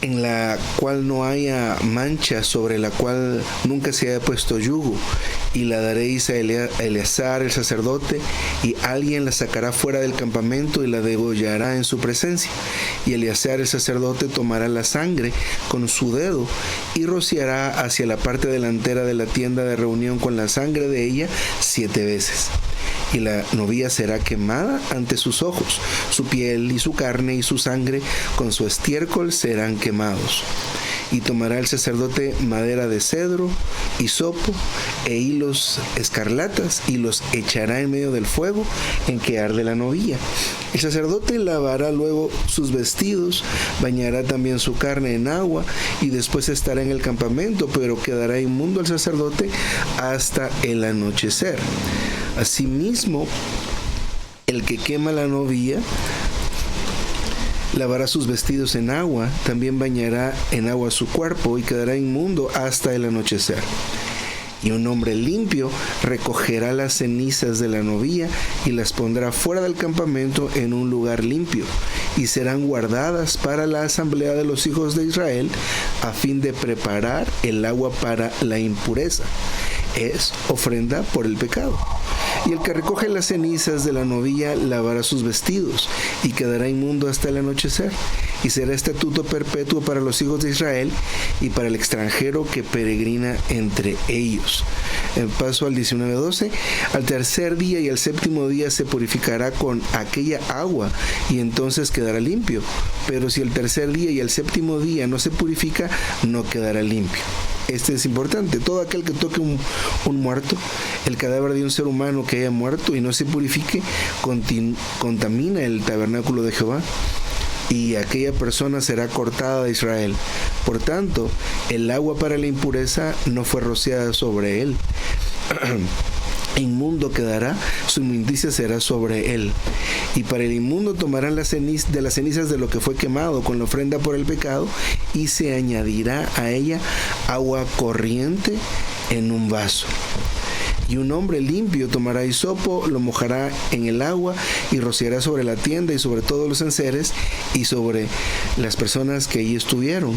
en la cual no haya mancha, sobre la cual nunca se haya puesto yugo, y la daréis a Eleazar el sacerdote, y alguien la sacará fuera del campamento y la degollará en su presencia. Y Eleazar el sacerdote tomará la sangre con su dedo y rociará hacia la parte delantera de la tienda de reunión con la sangre de ella 7 veces. Y la novia será quemada ante sus ojos, su piel y su carne y su sangre con su estiércol serán quemados. Y tomará el sacerdote madera de cedro, hisopo e hilos escarlatas y los echará en medio del fuego en que arde la novilla. El sacerdote lavará luego sus vestidos, bañará también su carne en agua y después estará en el campamento, pero quedará inmundo el sacerdote hasta el anochecer. Asimismo, el que quema la novia lavará sus vestidos en agua, también bañará en agua su cuerpo y quedará inmundo hasta el anochecer. Y un hombre limpio recogerá las cenizas de la novia y las pondrá fuera del campamento en un lugar limpio, y serán guardadas para la asamblea de los hijos de Israel, a fin de preparar el agua para la impureza. Es ofrenda por el pecado. Y el que recoge las cenizas de la novia lavará sus vestidos y quedará inmundo hasta el anochecer. Y será estatuto perpetuo para los hijos de Israel y para el extranjero que peregrina entre ellos. En paso al 19:12, al tercer día y al séptimo día se purificará con aquella agua y entonces quedará limpio. Pero si el tercer día y el séptimo día no se purifica, no quedará limpio. Este es importante. Todo aquel que toque un muerto, el cadáver de un ser humano que haya muerto y no se purifique, contamina el tabernáculo de Jehová, y aquella persona será cortada de Israel. Por tanto, el agua para la impureza no fue rociada sobre él. Inmundo quedará, su inmundicia será sobre él. Y para el inmundo tomarán de las cenizas de lo que fue quemado con la ofrenda por el pecado, y se añadirá a ella agua corriente en un vaso. Y un hombre limpio tomará hisopo, lo mojará en el agua y rociará sobre la tienda y sobre todos los enseres y sobre las personas que allí estuvieron,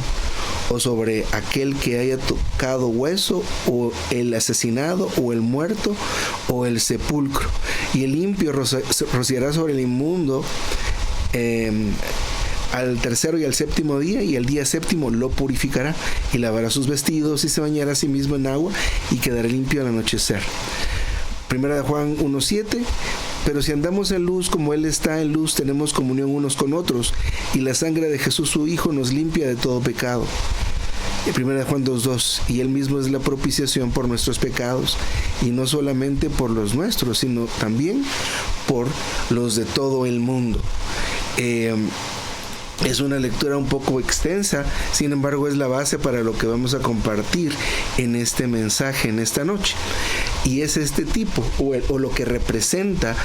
o sobre aquel que haya tocado hueso, o el asesinado, o el muerto, o el sepulcro. Y el limpio rociará sobre el inmundo al tercero y al séptimo día, y el día séptimo lo purificará, y lavará sus vestidos y se bañará a sí mismo en agua y quedará limpio al anochecer. Primera de Juan 1:7. Pero si andamos en luz como Él está en luz, tenemos comunión unos con otros, y la sangre de Jesús su Hijo nos limpia de todo pecado. Y Primera de Juan 2:2. Y Él mismo es la propiciación por nuestros pecados, y no solamente por los nuestros, sino también por los de todo el mundo. Es una lectura un poco extensa, sin embargo es la base para lo que vamos a compartir en este mensaje, en esta noche. Y es este tipo, o lo que representa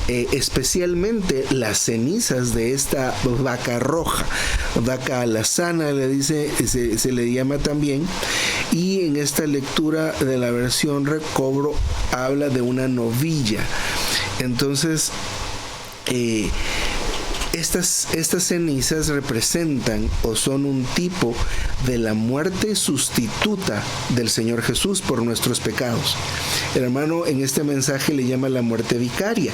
especialmente las cenizas de esta vaca roja, vaca alazana se le llama también, y en esta lectura de la versión Recobro habla de una novilla. Entonces, estas cenizas representan o son un tipo de la muerte sustituta del Señor Jesús por nuestros pecados. El hermano en este mensaje le llama la muerte vicaria,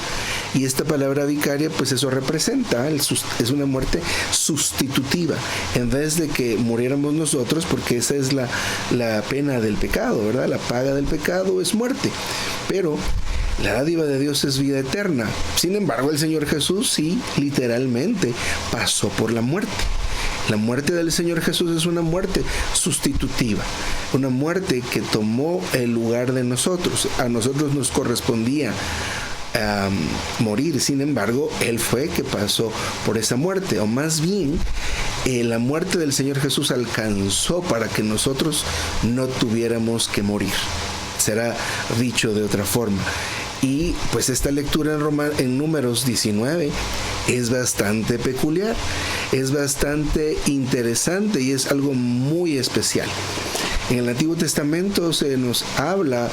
y esta palabra vicaria, pues eso representa, es una muerte sustitutiva, en vez de que muriéramos nosotros, porque esa es la pena del pecado, ¿verdad? La paga del pecado es muerte, pero la dádiva de Dios es vida eterna. Sin embargo, el Señor Jesús sí, literalmente, pasó por la muerte. La muerte del Señor Jesús es una muerte sustitutiva, una muerte que tomó el lugar de nosotros. A nosotros nos correspondía morir, sin embargo, Él fue que pasó por esa muerte, o más bien, la muerte del Señor Jesús alcanzó para que nosotros no tuviéramos que morir. Será dicho de otra forma. Y pues esta lectura en Números 19 es bastante peculiar, es bastante interesante y es algo muy especial. En el Antiguo Testamento se nos habla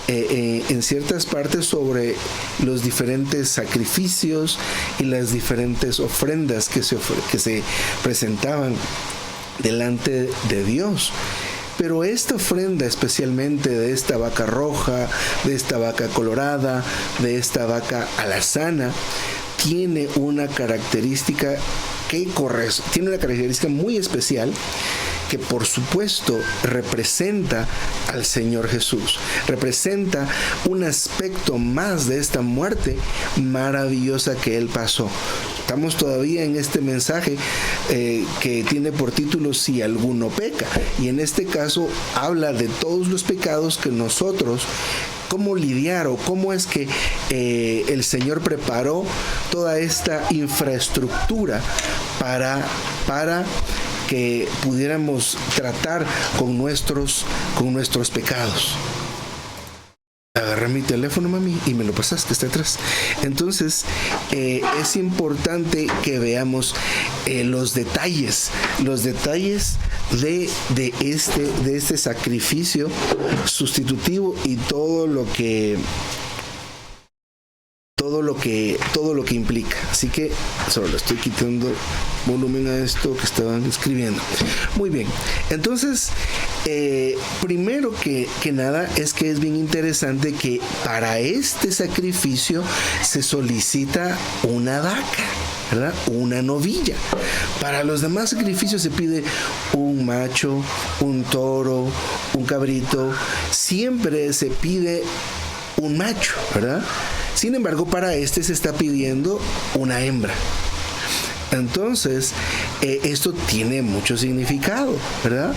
en ciertas partes sobre los diferentes sacrificios y las diferentes ofrendas que se presentaban delante de Dios. Pero esta ofrenda, especialmente de esta vaca roja, de esta vaca colorada, de esta vaca alazana, tiene una característica muy especial, que por supuesto representa al Señor Jesús, representa un aspecto más de esta muerte maravillosa que Él pasó. Estamos todavía en este mensaje que tiene por título Si alguno peca, y en este caso habla de todos los pecados que nosotros, cómo lidiar o cómo es que el Señor preparó toda esta infraestructura para que pudiéramos tratar con nuestros pecados. Agarra mi teléfono, mami, y me lo pasas, que está atrás. Entonces, es importante que veamos los detalles de este sacrificio sustitutivo y todo lo que implica. Así que solo le estoy quitando volumen a esto que estaban escribiendo. Muy bien, entonces primero que nada es que es bien interesante que para este sacrificio se solicita una vaca, ¿verdad? Una novilla. Para los demás sacrificios se pide un macho, un toro, un cabrito. Siempre se pide un macho, ¿verdad? Sin embargo, para este se está pidiendo una hembra. Entonces, esto tiene mucho significado, ¿verdad?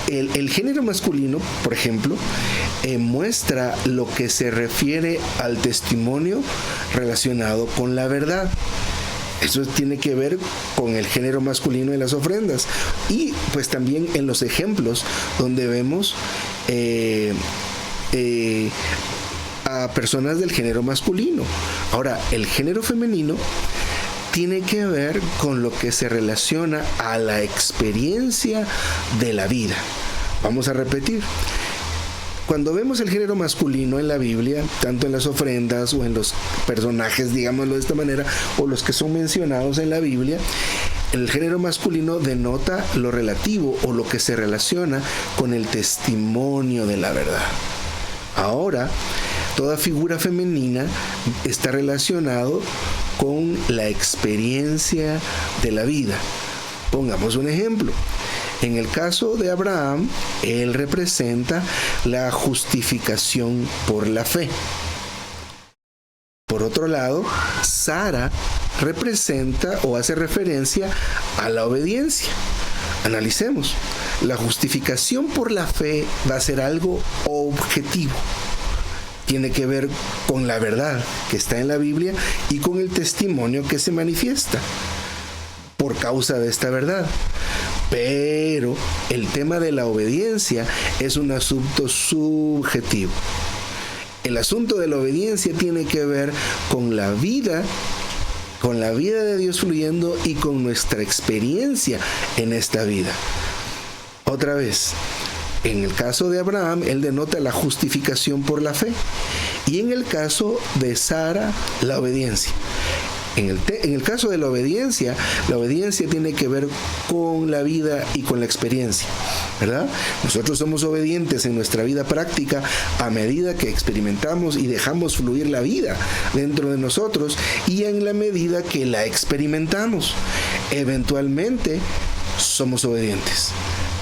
El género masculino, por ejemplo, muestra lo que se refiere al testimonio relacionado con la verdad. Eso tiene que ver con el género masculino en las ofrendas. Y pues también en los ejemplos donde vemos a personas del género masculino. Ahora, el género femenino tiene que ver con lo que se relaciona a la experiencia de la vida. Vamos a repetir. Cuando vemos el género masculino en la Biblia, tanto en las ofrendas o en los personajes, digámoslo de esta manera, o los que son mencionados en la Biblia, el género masculino denota lo relativo o lo que se relaciona con el testimonio de la verdad. Ahora, toda figura femenina está relacionado con la experiencia de la vida. Pongamos un ejemplo. En el caso de Abraham, él representa la justificación por la fe. Por otro lado, Sara representa o hace referencia a la obediencia. Analicemos. La justificación por la fe va a ser algo objetivo. Tiene que ver con la verdad que está en la Biblia y con el testimonio que se manifiesta por causa de esta verdad. Pero el tema de la obediencia es un asunto subjetivo. El asunto de la obediencia tiene que ver con la vida de Dios fluyendo y con nuestra experiencia en esta vida. Otra vez, en el caso de Abraham, él denota la justificación por la fe. Y en el caso de Sara, la obediencia. En el caso de la obediencia tiene que ver con la vida y con la experiencia, ¿verdad? Nosotros somos obedientes en nuestra vida práctica a medida que experimentamos y dejamos fluir la vida dentro de nosotros y en la medida que la experimentamos. Eventualmente somos obedientes.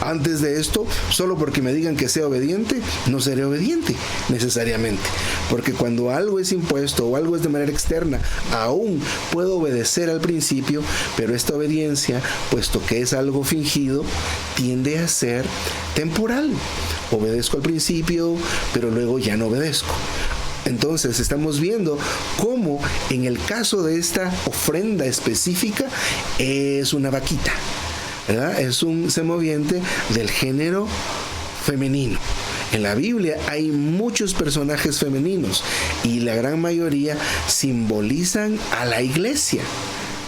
Antes de esto, solo porque me digan que sea obediente, no seré obediente necesariamente. Porque cuando algo es impuesto o algo es de manera externa, aún puedo obedecer al principio, pero esta obediencia, puesto que es algo fingido, tiende a ser temporal. Obedezco al principio, pero luego ya no obedezco. Entonces estamos viendo cómo en el caso de esta ofrenda específica es una vaquita, ¿verdad? Es un semoviente del género femenino. En la Biblia hay muchos personajes femeninos y la gran mayoría simbolizan a la iglesia.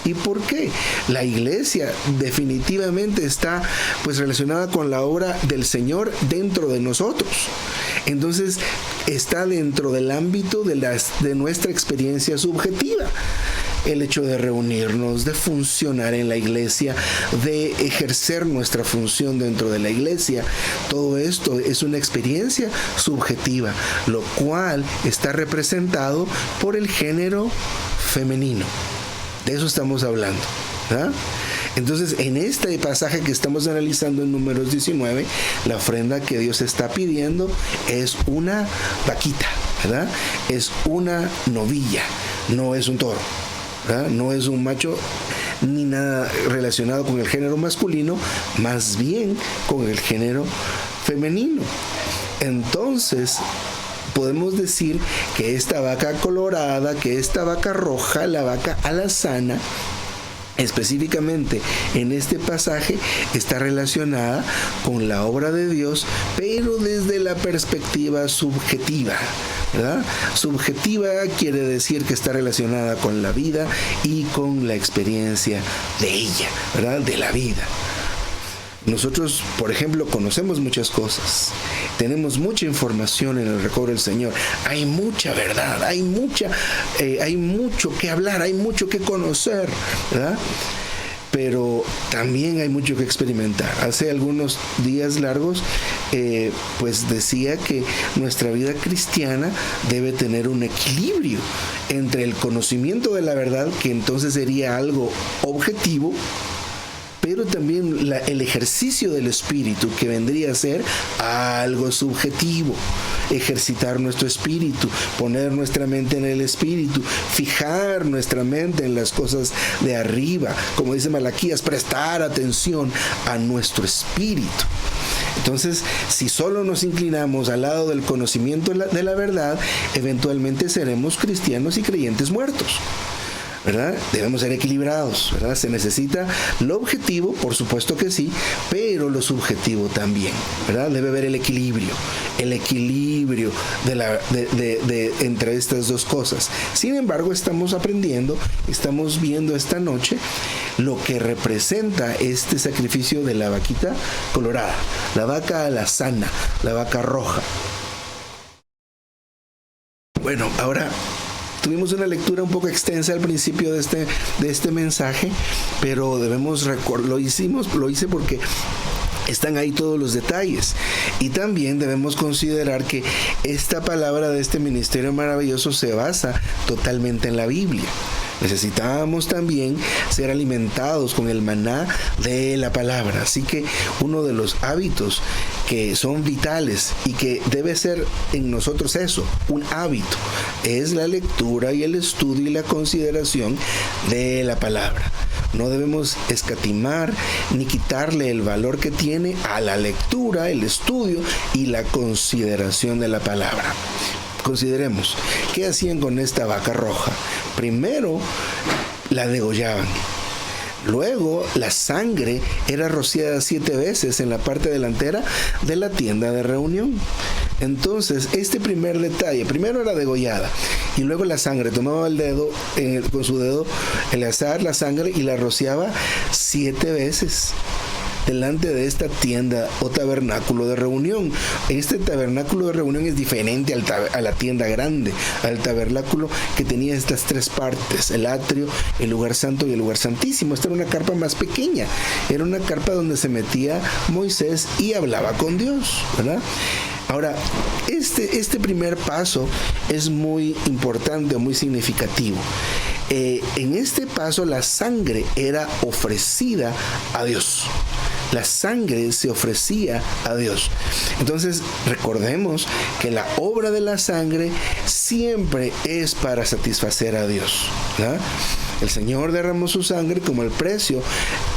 ¿Y por qué? La iglesia definitivamente está pues relacionada con la obra del Señor dentro de nosotros. Entonces está dentro del ámbito de nuestra experiencia subjetiva. el hecho de reunirnos, de funcionar en la iglesia, de ejercer nuestra función dentro de la iglesia. Todo esto es una experiencia subjetiva, lo cual está representado por el género femenino. De eso estamos hablando, ¿verdad? Entonces, en este pasaje que estamos analizando en Números 19, la ofrenda que Dios está pidiendo es una vaquita, ¿verdad? Es una novilla, no es un toro, ¿verdad? No es un macho ni nada relacionado con el género masculino, más bien con el género femenino. Entonces, podemos decir que esta vaca colorada, que esta vaca roja, la vaca alazana, específicamente en este pasaje está relacionada con la obra de Dios, pero desde la perspectiva subjetiva, ¿verdad? Subjetiva quiere decir que está relacionada con la vida y con la experiencia de ella, ¿verdad? De la vida. Nosotros, por ejemplo, conocemos muchas cosas, tenemos mucha información en el recobro del Señor, hay mucha verdad, hay mucho que hablar, hay mucho que conocer, ¿verdad? Pero también hay mucho que experimentar. Hace algunos días largos, pues decía que nuestra vida cristiana debe tener un equilibrio entre el conocimiento de la verdad, que entonces sería algo objetivo, pero también el ejercicio del espíritu, que vendría a ser algo subjetivo. Ejercitar nuestro espíritu, poner nuestra mente en el espíritu, fijar nuestra mente en las cosas de arriba, como dice Malaquías, prestar atención a nuestro espíritu. Entonces, si solo nos inclinamos al lado del conocimiento de la verdad, eventualmente seremos cristianos y creyentes muertos, ¿verdad? Debemos ser equilibrados, ¿verdad? Se necesita lo objetivo, por supuesto que sí, pero lo subjetivo también, ¿verdad? Debe haber el equilibrio entre estas dos cosas. Sin embargo, estamos aprendiendo, estamos viendo esta noche lo que representa este sacrificio de la vaquita colorada, la vaca alazana, la vaca roja. Bueno, ahora tuvimos una lectura un poco extensa al principio de este mensaje, pero debemos lo hice porque están ahí todos los detalles. Y también debemos considerar que esta palabra de este ministerio maravilloso se basa totalmente en la Biblia. Necesitamos también ser alimentados con el maná de la palabra. Así que uno de los hábitos que son vitales y que debe ser en nosotros eso, un hábito, es la lectura y el estudio y la consideración de la palabra. No debemos escatimar ni quitarle el valor que tiene a la lectura, el estudio y la consideración de la palabra. Consideremos, ¿qué hacían con esta vaca roja? Primero, la degollaban. Luego, la sangre era rociada 7 veces en la parte delantera de la tienda de reunión. Entonces, este primer detalle, primero era degollada y luego la sangre, tomaba el dedo, con su dedo, Eleazar, la sangre, y la rociaba 7 veces delante de esta tienda o tabernáculo de reunión. Este tabernáculo de reunión es diferente a la tienda grande, al tabernáculo que tenía estas 3 partes, el atrio, el lugar santo y el lugar santísimo. Esta era una carpa más pequeña, era una carpa donde se metía Moisés y hablaba con Dios, ¿verdad? Ahora, este primer paso es muy importante, muy significativo. En este paso la sangre era ofrecida a Dios. La sangre se ofrecía a Dios. Entonces, recordemos que la obra de la sangre siempre es para satisfacer a Dios, ¿verdad? El Señor derramó su sangre como el precio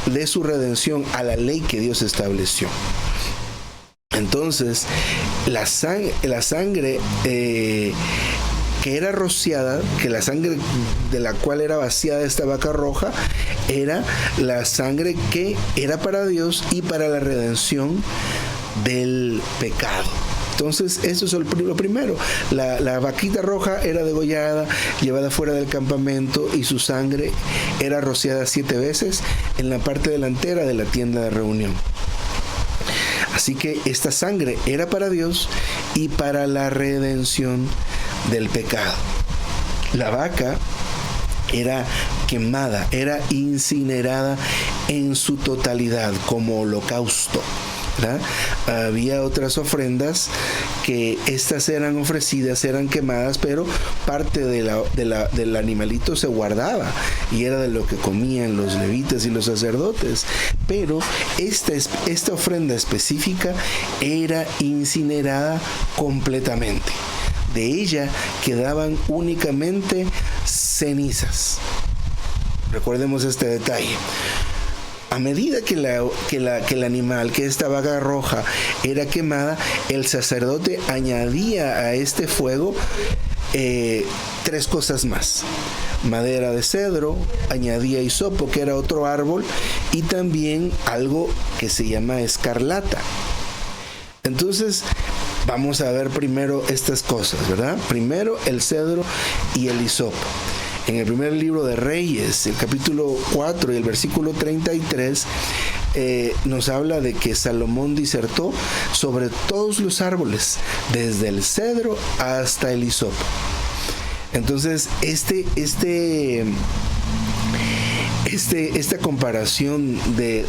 de su redención a la ley que Dios estableció. Entonces, la sangre que era rociada, que la sangre de la cual era vaciada esta vaca roja, era la sangre que era para Dios y para la redención del pecado. Entonces, eso es lo primero. La vaquita roja era degollada, llevada fuera del campamento, y su sangre era rociada 7 veces en la parte delantera de la tienda de reunión. Así que esta sangre era para Dios y para la redención del pecado. La vaca era quemada, era incinerada en su totalidad como holocausto, ¿verdad? Había otras ofrendas que estas eran ofrecidas, eran quemadas, pero parte del animalito se guardaba y era de lo que comían los levitas y los sacerdotes. Pero esta ofrenda específica era incinerada completamente. De ella quedaban únicamente cenizas. Recordemos este detalle. A medida que el animal, que esta vaca roja, era quemada, el sacerdote añadía a este fuego 3 cosas más. Madera de cedro, añadía hisopo, que era otro árbol, y también algo que se llama escarlata. Entonces, vamos a ver primero estas cosas, ¿verdad? Primero el cedro y el hisopo. En el primer libro de Reyes, el capítulo 4 y el versículo 33, nos habla de que Salomón disertó sobre todos los árboles, desde el cedro hasta el hisopo. Entonces, esta comparación del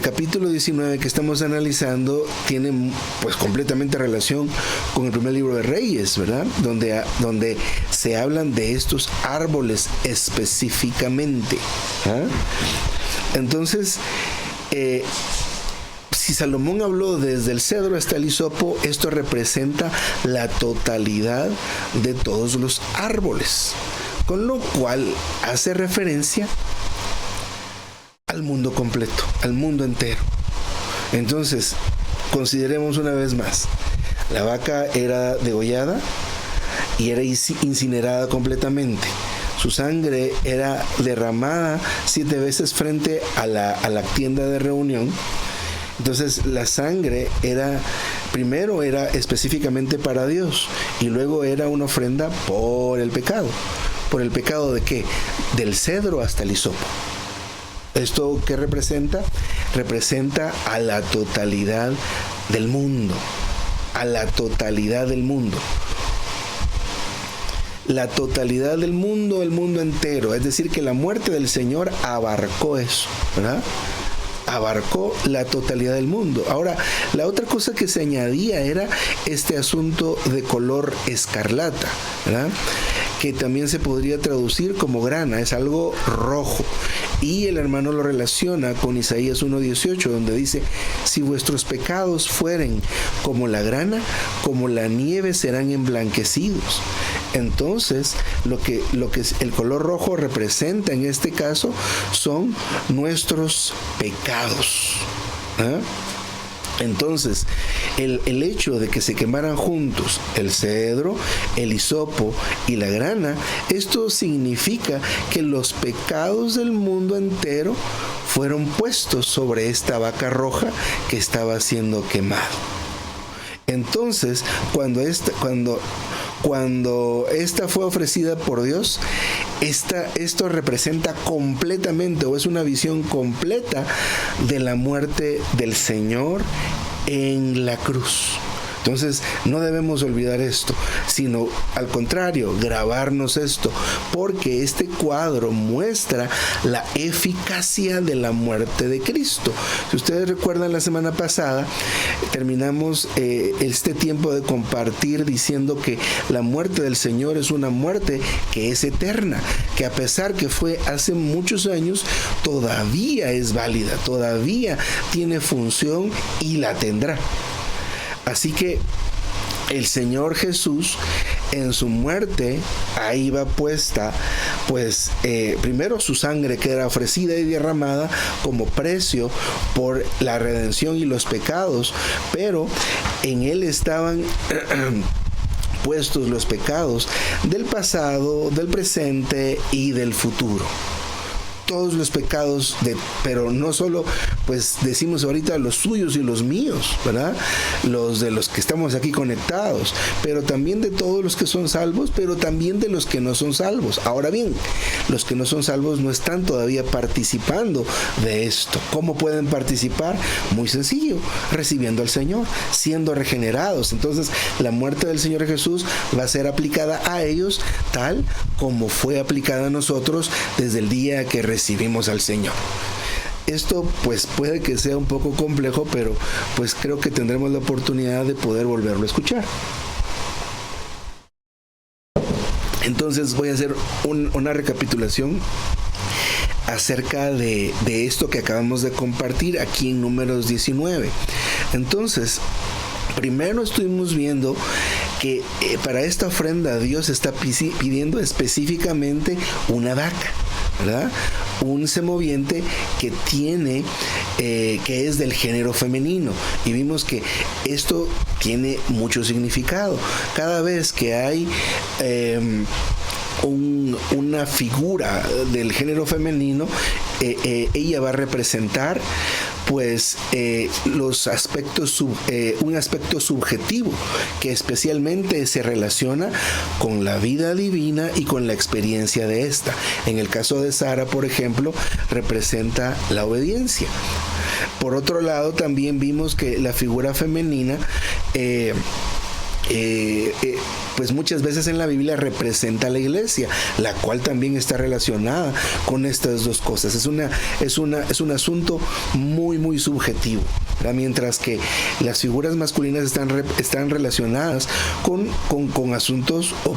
capítulo 19 que estamos analizando tiene pues completamente relación con el primer libro de Reyes, ¿verdad? Donde se hablan de estos árboles específicamente. Entonces, si Salomón habló desde el cedro hasta el hisopo, esto representa la totalidad de todos los árboles, con lo cual hace referencia al mundo completo, al mundo entero. Entonces, consideremos una vez más, la vaca era degollada y era incinerada completamente. Su sangre era derramada 7 veces frente a la tienda de reunión. Entonces, la sangre primero era específicamente para Dios y luego era una ofrenda por el pecado. ¿Por el pecado de qué? Del cedro hasta el hisopo. ¿Esto qué representa? Representa a la totalidad del mundo. A la totalidad del mundo. La totalidad del mundo, el mundo entero. Es decir, que la muerte del Señor abarcó eso, ¿verdad? Abarcó la totalidad del mundo. Ahora, la otra cosa que se añadía era este asunto de color escarlata, ¿verdad? Que también se podría traducir como grana, es algo rojo. Y el hermano lo relaciona con Isaías 1:18, donde dice: si vuestros pecados fueren como la grana, como la nieve serán emblanquecidos. Entonces, lo que el color rojo representa en este caso son nuestros pecados. Entonces, el hecho de que se quemaran juntos el cedro, el hisopo y la grana, esto significa que los pecados del mundo entero fueron puestos sobre esta vaca roja que estaba siendo quemada. Entonces, cuando esta fue ofrecida por Dios, esto representa completamente, o es una visión completa de la muerte del Señor en la cruz. Entonces, no debemos olvidar esto, sino al contrario, grabarnos esto, porque este cuadro muestra la eficacia de la muerte de Cristo. Si ustedes recuerdan, la semana pasada terminamos este tiempo de compartir diciendo que la muerte del Señor es una muerte que es eterna, que a pesar que fue hace muchos años, todavía es válida, todavía tiene función y la tendrá. Así que el Señor Jesús, en su muerte, ahí va puesta, pues, primero su sangre que era ofrecida y derramada como precio por la redención y los pecados, pero en él estaban puestos los pecados del pasado, del presente y del futuro. Todos los pecados, pero no solo pues decimos ahorita los suyos y los míos, ¿verdad? Los de los que estamos aquí conectados, pero también de todos los que son salvos, pero también de los que no son salvos. Ahora bien, los que no son salvos no están todavía participando de esto. ¿Cómo pueden participar? Muy sencillo, recibiendo al Señor, siendo regenerados. Entonces, la muerte del Señor Jesús va a ser aplicada a ellos tal como fue aplicada a nosotros desde el día que recibimos al Señor. Esto pues puede que sea un poco complejo, pero pues creo que tendremos la oportunidad de poder volverlo a escuchar. Entonces voy a hacer una recapitulación acerca de esto que acabamos de compartir aquí en Números 19. Entonces, primero estuvimos viendo que para esta ofrenda Dios está pidiendo específicamente una vaca, ¿verdad? Un semoviente que tiene, que es del género femenino. Y vimos que esto tiene mucho significado. Cada vez que hay una figura del género femenino, ella va a representar pues los aspectos un aspecto subjetivo que especialmente se relaciona con la vida divina y con la experiencia de esta. En el caso de Sara, por ejemplo, representa la obediencia. Por otro lado, también vimos que la figura femenina pues muchas veces en la Biblia representa a la iglesia, la cual también está relacionada con estas dos cosas. Es un asunto muy, muy subjetivo, ¿verdad? Mientras que las figuras masculinas están relacionadas con asuntos o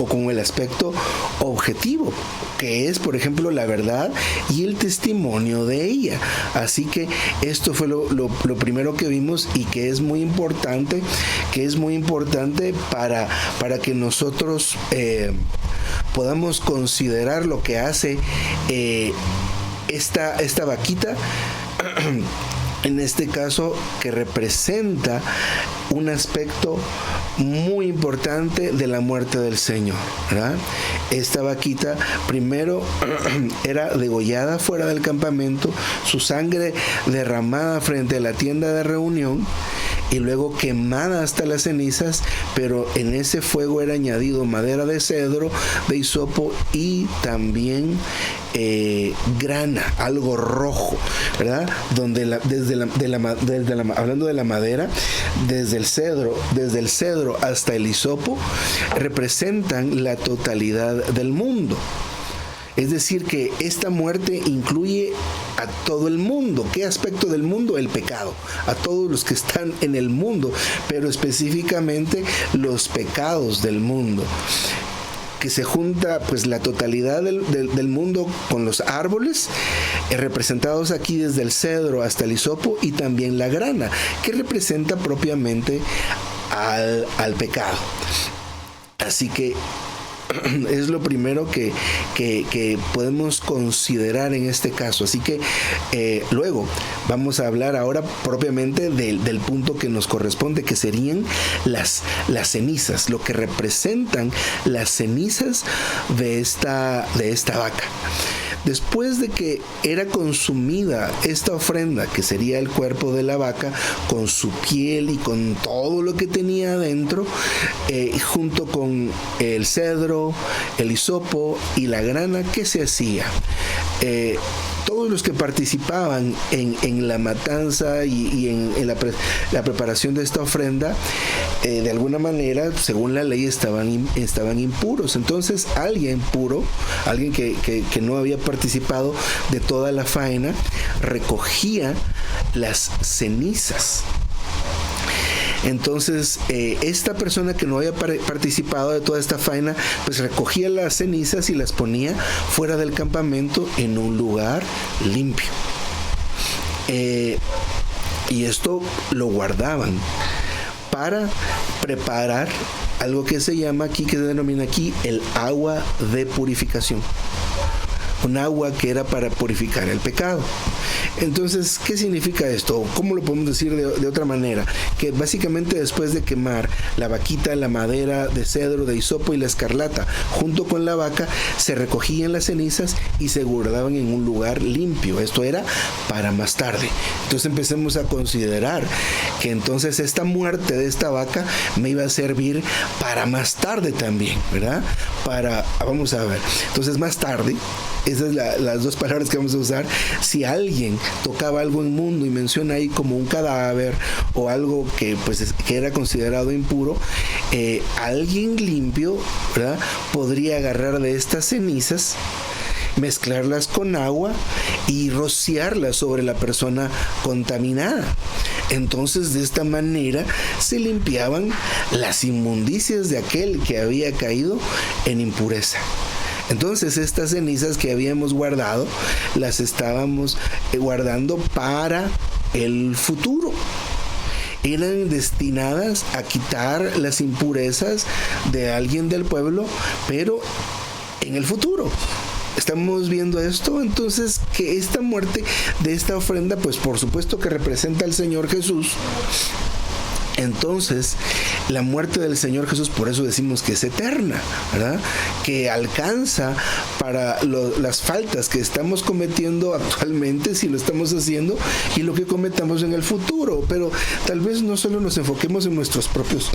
con el aspecto objetivo, que es, por ejemplo, la verdad y el testimonio de ella. Así que esto fue lo primero que vimos, y que es muy importante, para que nosotros podamos considerar lo que hace esta vaquita, en este caso, que representa un aspecto muy importante de la muerte del Señor, ¿verdad? Esta vaquita primero era degollada fuera del campamento, su sangre derramada frente a la tienda de reunión, y luego quemada hasta las cenizas, pero en ese fuego era añadido madera de cedro, de hisopo y también grana, algo rojo, ¿verdad? Donde hablando de la madera, desde el cedro hasta el hisopo representan la totalidad del mundo. Es decir, que esta muerte incluye a todo el mundo. ¿Qué aspecto del mundo? El pecado. A todos los que están en el mundo, pero específicamente los pecados del mundo. Que se junta pues la totalidad del mundo con los árboles, representados aquí desde el cedro hasta el hisopo, y también la grana, que representa propiamente al pecado. Así que es lo primero que podemos considerar en este caso. Así que luego vamos a hablar ahora propiamente del punto que nos corresponde, que serían las cenizas, lo que representan las cenizas de esta vaca. Después de que era consumida esta ofrenda, que sería el cuerpo de la vaca, con su piel y con todo lo que tenía adentro, junto con el cedro, el hisopo y la grana, ¿qué se hacía? Todos los que participaban en la matanza y en la preparación de esta ofrenda, de alguna manera, según la ley, estaban impuros. Entonces, alguien puro, alguien que no había participado de toda la faena, recogía las cenizas. Entonces, esta persona que no había participado de toda esta faena, pues recogía las cenizas y las ponía fuera del campamento en un lugar limpio. Y esto lo guardaban para preparar algo que se llama aquí, que se denomina aquí el agua de purificación. con agua que era para purificar el pecado. Entonces, ¿qué significa esto? ¿Cómo lo podemos decir de otra manera? Que básicamente después de quemar la vaquita, la madera de cedro, de hisopo y la escarlata junto con la vaca, se recogían las cenizas y se guardaban en un lugar limpio. Esto era para más tarde. Entonces empecemos a considerar que entonces esta muerte de esta vaca me iba a servir para más tarde también, ¿verdad? Vamos a ver. Entonces más tarde, esas son las dos palabras que vamos a usar. Si alguien tocaba algo inmundo y menciona ahí como un cadáver o algo que era considerado impuro, alguien limpio, ¿verdad?, podría agarrar de estas cenizas, mezclarlas con agua y rociarlas sobre la persona contaminada. Entonces, de esta manera se limpiaban las inmundicias de aquel que había caído en impureza. Entonces, estas cenizas que habíamos guardado, las estábamos guardando para el futuro. Eran destinadas a quitar las impurezas de alguien del pueblo, pero en el futuro. Estamos viendo esto, entonces, que esta muerte de esta ofrenda, pues por supuesto que representa al Señor Jesús. Entonces, la muerte del Señor Jesús, por eso decimos que es eterna, ¿verdad? Que alcanza para las faltas que estamos cometiendo actualmente, si lo estamos haciendo, y lo que cometamos en el futuro. Pero tal vez no solo nos enfoquemos en nuestros propios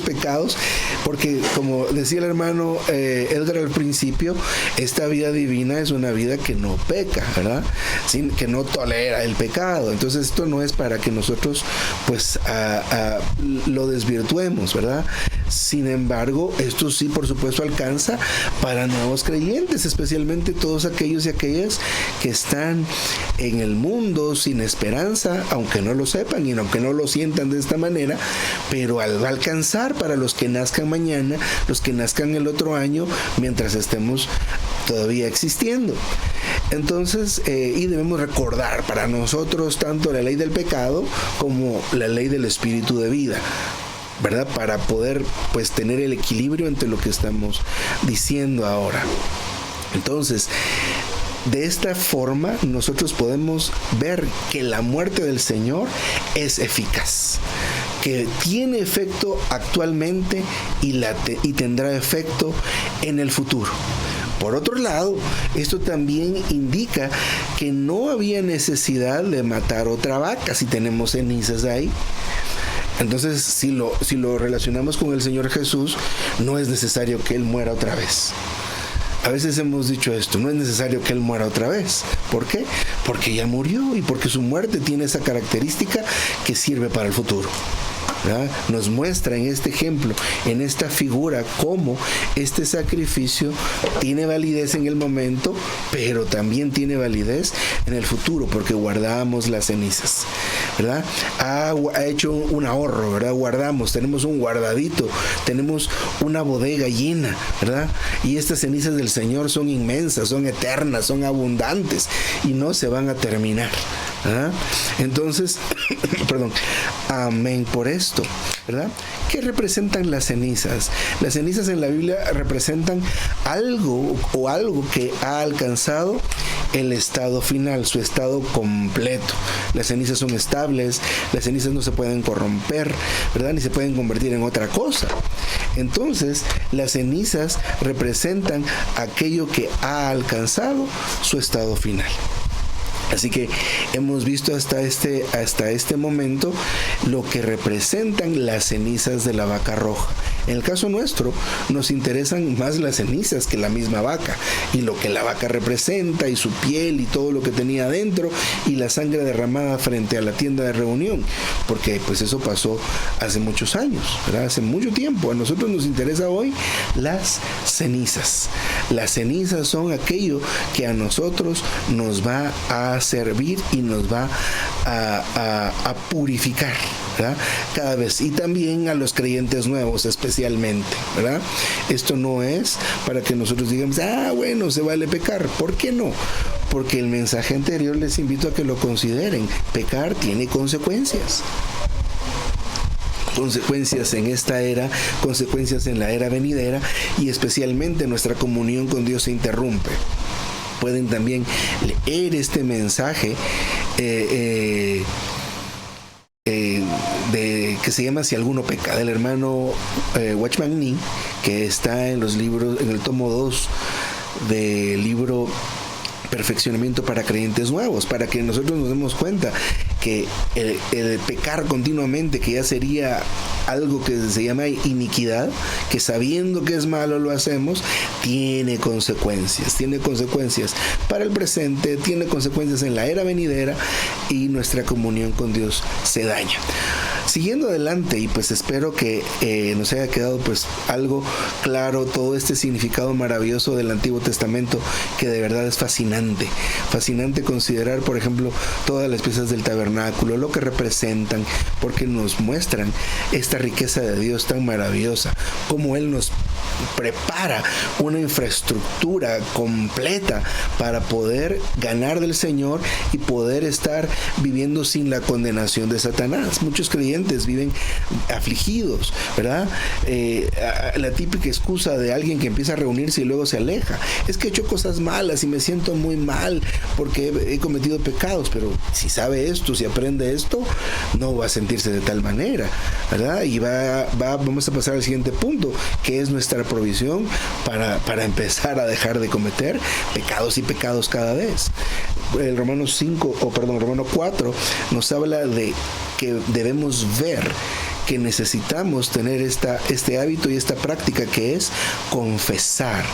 pecados, porque como decía el hermano Edgar al principio, esta vida divina es una vida que no peca, ¿verdad? Que no tolera el pecado. Entonces, esto no es para que nosotros, pues, lo desvirtuemos, ¿verdad? Sin embargo, esto sí, por supuesto, alcanza para nuevos creyentes, especialmente todos aquellos y aquellas que están en el mundo sin esperanza, aunque no lo sepan y aunque no lo sientan de esta manera, pero va a alcanzar para los que nazcan mañana, los que nazcan el otro año, mientras estemos todavía existiendo. Entonces, y debemos recordar para nosotros tanto la ley del pecado como la ley del espíritu de vida, ¿verdad? Para poder, pues, tener el equilibrio entre lo que estamos diciendo ahora. Entonces, de esta forma nosotros podemos ver que la muerte del Señor es eficaz, que tiene efecto actualmente y tendrá efecto en el futuro. Por otro lado, esto también indica que no había necesidad de matar otra vaca si tenemos cenizas ahí. Entonces, si lo relacionamos con el Señor Jesús, no es necesario que Él muera otra vez. A veces hemos dicho esto, no es necesario que Él muera otra vez. ¿Por qué? Porque ya murió y porque su muerte tiene esa característica que sirve para el futuro, ¿verdad? Nos muestra en este ejemplo, en esta figura, cómo este sacrificio tiene validez en el momento, pero también tiene validez en el futuro, porque guardamos las cenizas, ¿verdad? Ha hecho un ahorro, ¿verdad? Tenemos un guardadito, tenemos una bodega llena, ¿verdad? Y estas cenizas del Señor son inmensas, son eternas, son abundantes y no se van a terminar, ¿verdad? Entonces, perdón, amén por esto, ¿verdad? ¿Qué representan las cenizas? Las cenizas en la Biblia representan algo que ha alcanzado el estado final, su estado completo. Las cenizas son estables, las cenizas no se pueden corromper, ¿verdad? Ni se pueden convertir en otra cosa. Entonces, las cenizas representan aquello que ha alcanzado su estado final. Así que hemos visto hasta este momento lo que representan las cenizas de la vaca roja. En el caso nuestro, nos interesan más las cenizas que la misma vaca, y lo que la vaca representa, y su piel, y todo lo que tenía adentro, y la sangre derramada frente a la tienda de reunión, porque pues eso pasó hace muchos años, ¿verdad? Hace mucho tiempo. A nosotros nos interesa hoy las cenizas. Las cenizas son aquello que a nosotros nos va a servir y nos va a purificar, ¿verdad? Cada vez, y también a los creyentes nuevos especialmente, ¿verdad? Esto no es para que nosotros digamos, bueno, se vale pecar. ¿Por qué no? Porque el mensaje anterior les invito a que lo consideren. Pecar tiene consecuencias. Consecuencias en esta era, consecuencias en la era venidera, y especialmente nuestra comunión con Dios se interrumpe. pueden también leer este mensaje que se llama Si alguno peca, del hermano Watchman Nee, que está en los libros, en el tomo 2 del libro Perfeccionamiento para Creyentes Nuevos, para que nosotros nos demos cuenta que el pecar continuamente, que ya sería algo que se llama iniquidad, que sabiendo que es malo lo hacemos, tiene consecuencias para el presente, tiene consecuencias en la era venidera, y nuestra comunión con Dios se daña. Siguiendo adelante, y pues espero que nos haya quedado pues algo claro todo este significado maravilloso del Antiguo Testamento, que de verdad es fascinante considerar, por ejemplo, todas las piezas del tabernáculo, lo que representan, porque nos muestran esta riqueza de Dios tan maravillosa, como Él nos prepara una infraestructura completa para poder ganar del Señor y poder estar viviendo sin la condenación de Satanás. Muchos creyentes viven afligidos, ¿verdad? La típica excusa de alguien que empieza a reunirse y luego se aleja: es que he hecho cosas malas y me siento muy mal porque he cometido pecados. Pero si sabe esto, si aprende esto, no va a sentirse de tal manera, ¿verdad? Y vamos a pasar al siguiente punto, que es nuestra provisión para empezar a dejar de cometer pecados y pecados cada vez. El Romano 4 nos habla de que debemos ver que necesitamos tener este hábito y esta práctica, que es confesar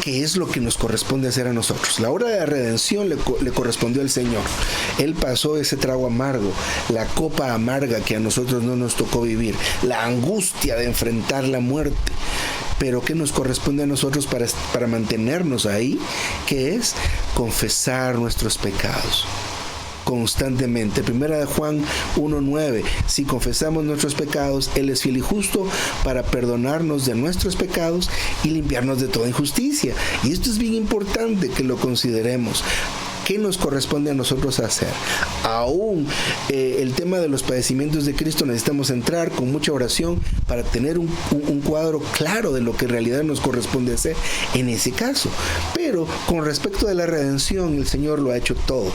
qué es lo que nos corresponde hacer a nosotros. La obra de la redención le correspondió al Señor. Él pasó ese trago amargo, la copa amarga que a nosotros no nos tocó vivir, la angustia de enfrentar la muerte. Pero ¿qué nos corresponde a nosotros para mantenernos ahí? Que es confesar nuestros pecados constantemente. Primera de Juan 1:9: si confesamos nuestros pecados, Él es fiel y justo para perdonarnos de nuestros pecados y limpiarnos de toda injusticia. Y esto es bien importante que lo consideremos. ¿Qué nos corresponde a nosotros hacer? Aún el tema de los padecimientos de Cristo, necesitamos entrar con mucha oración para tener un cuadro claro de lo que en realidad nos corresponde hacer en ese caso. Pero con respecto de la redención, el Señor lo ha hecho todo.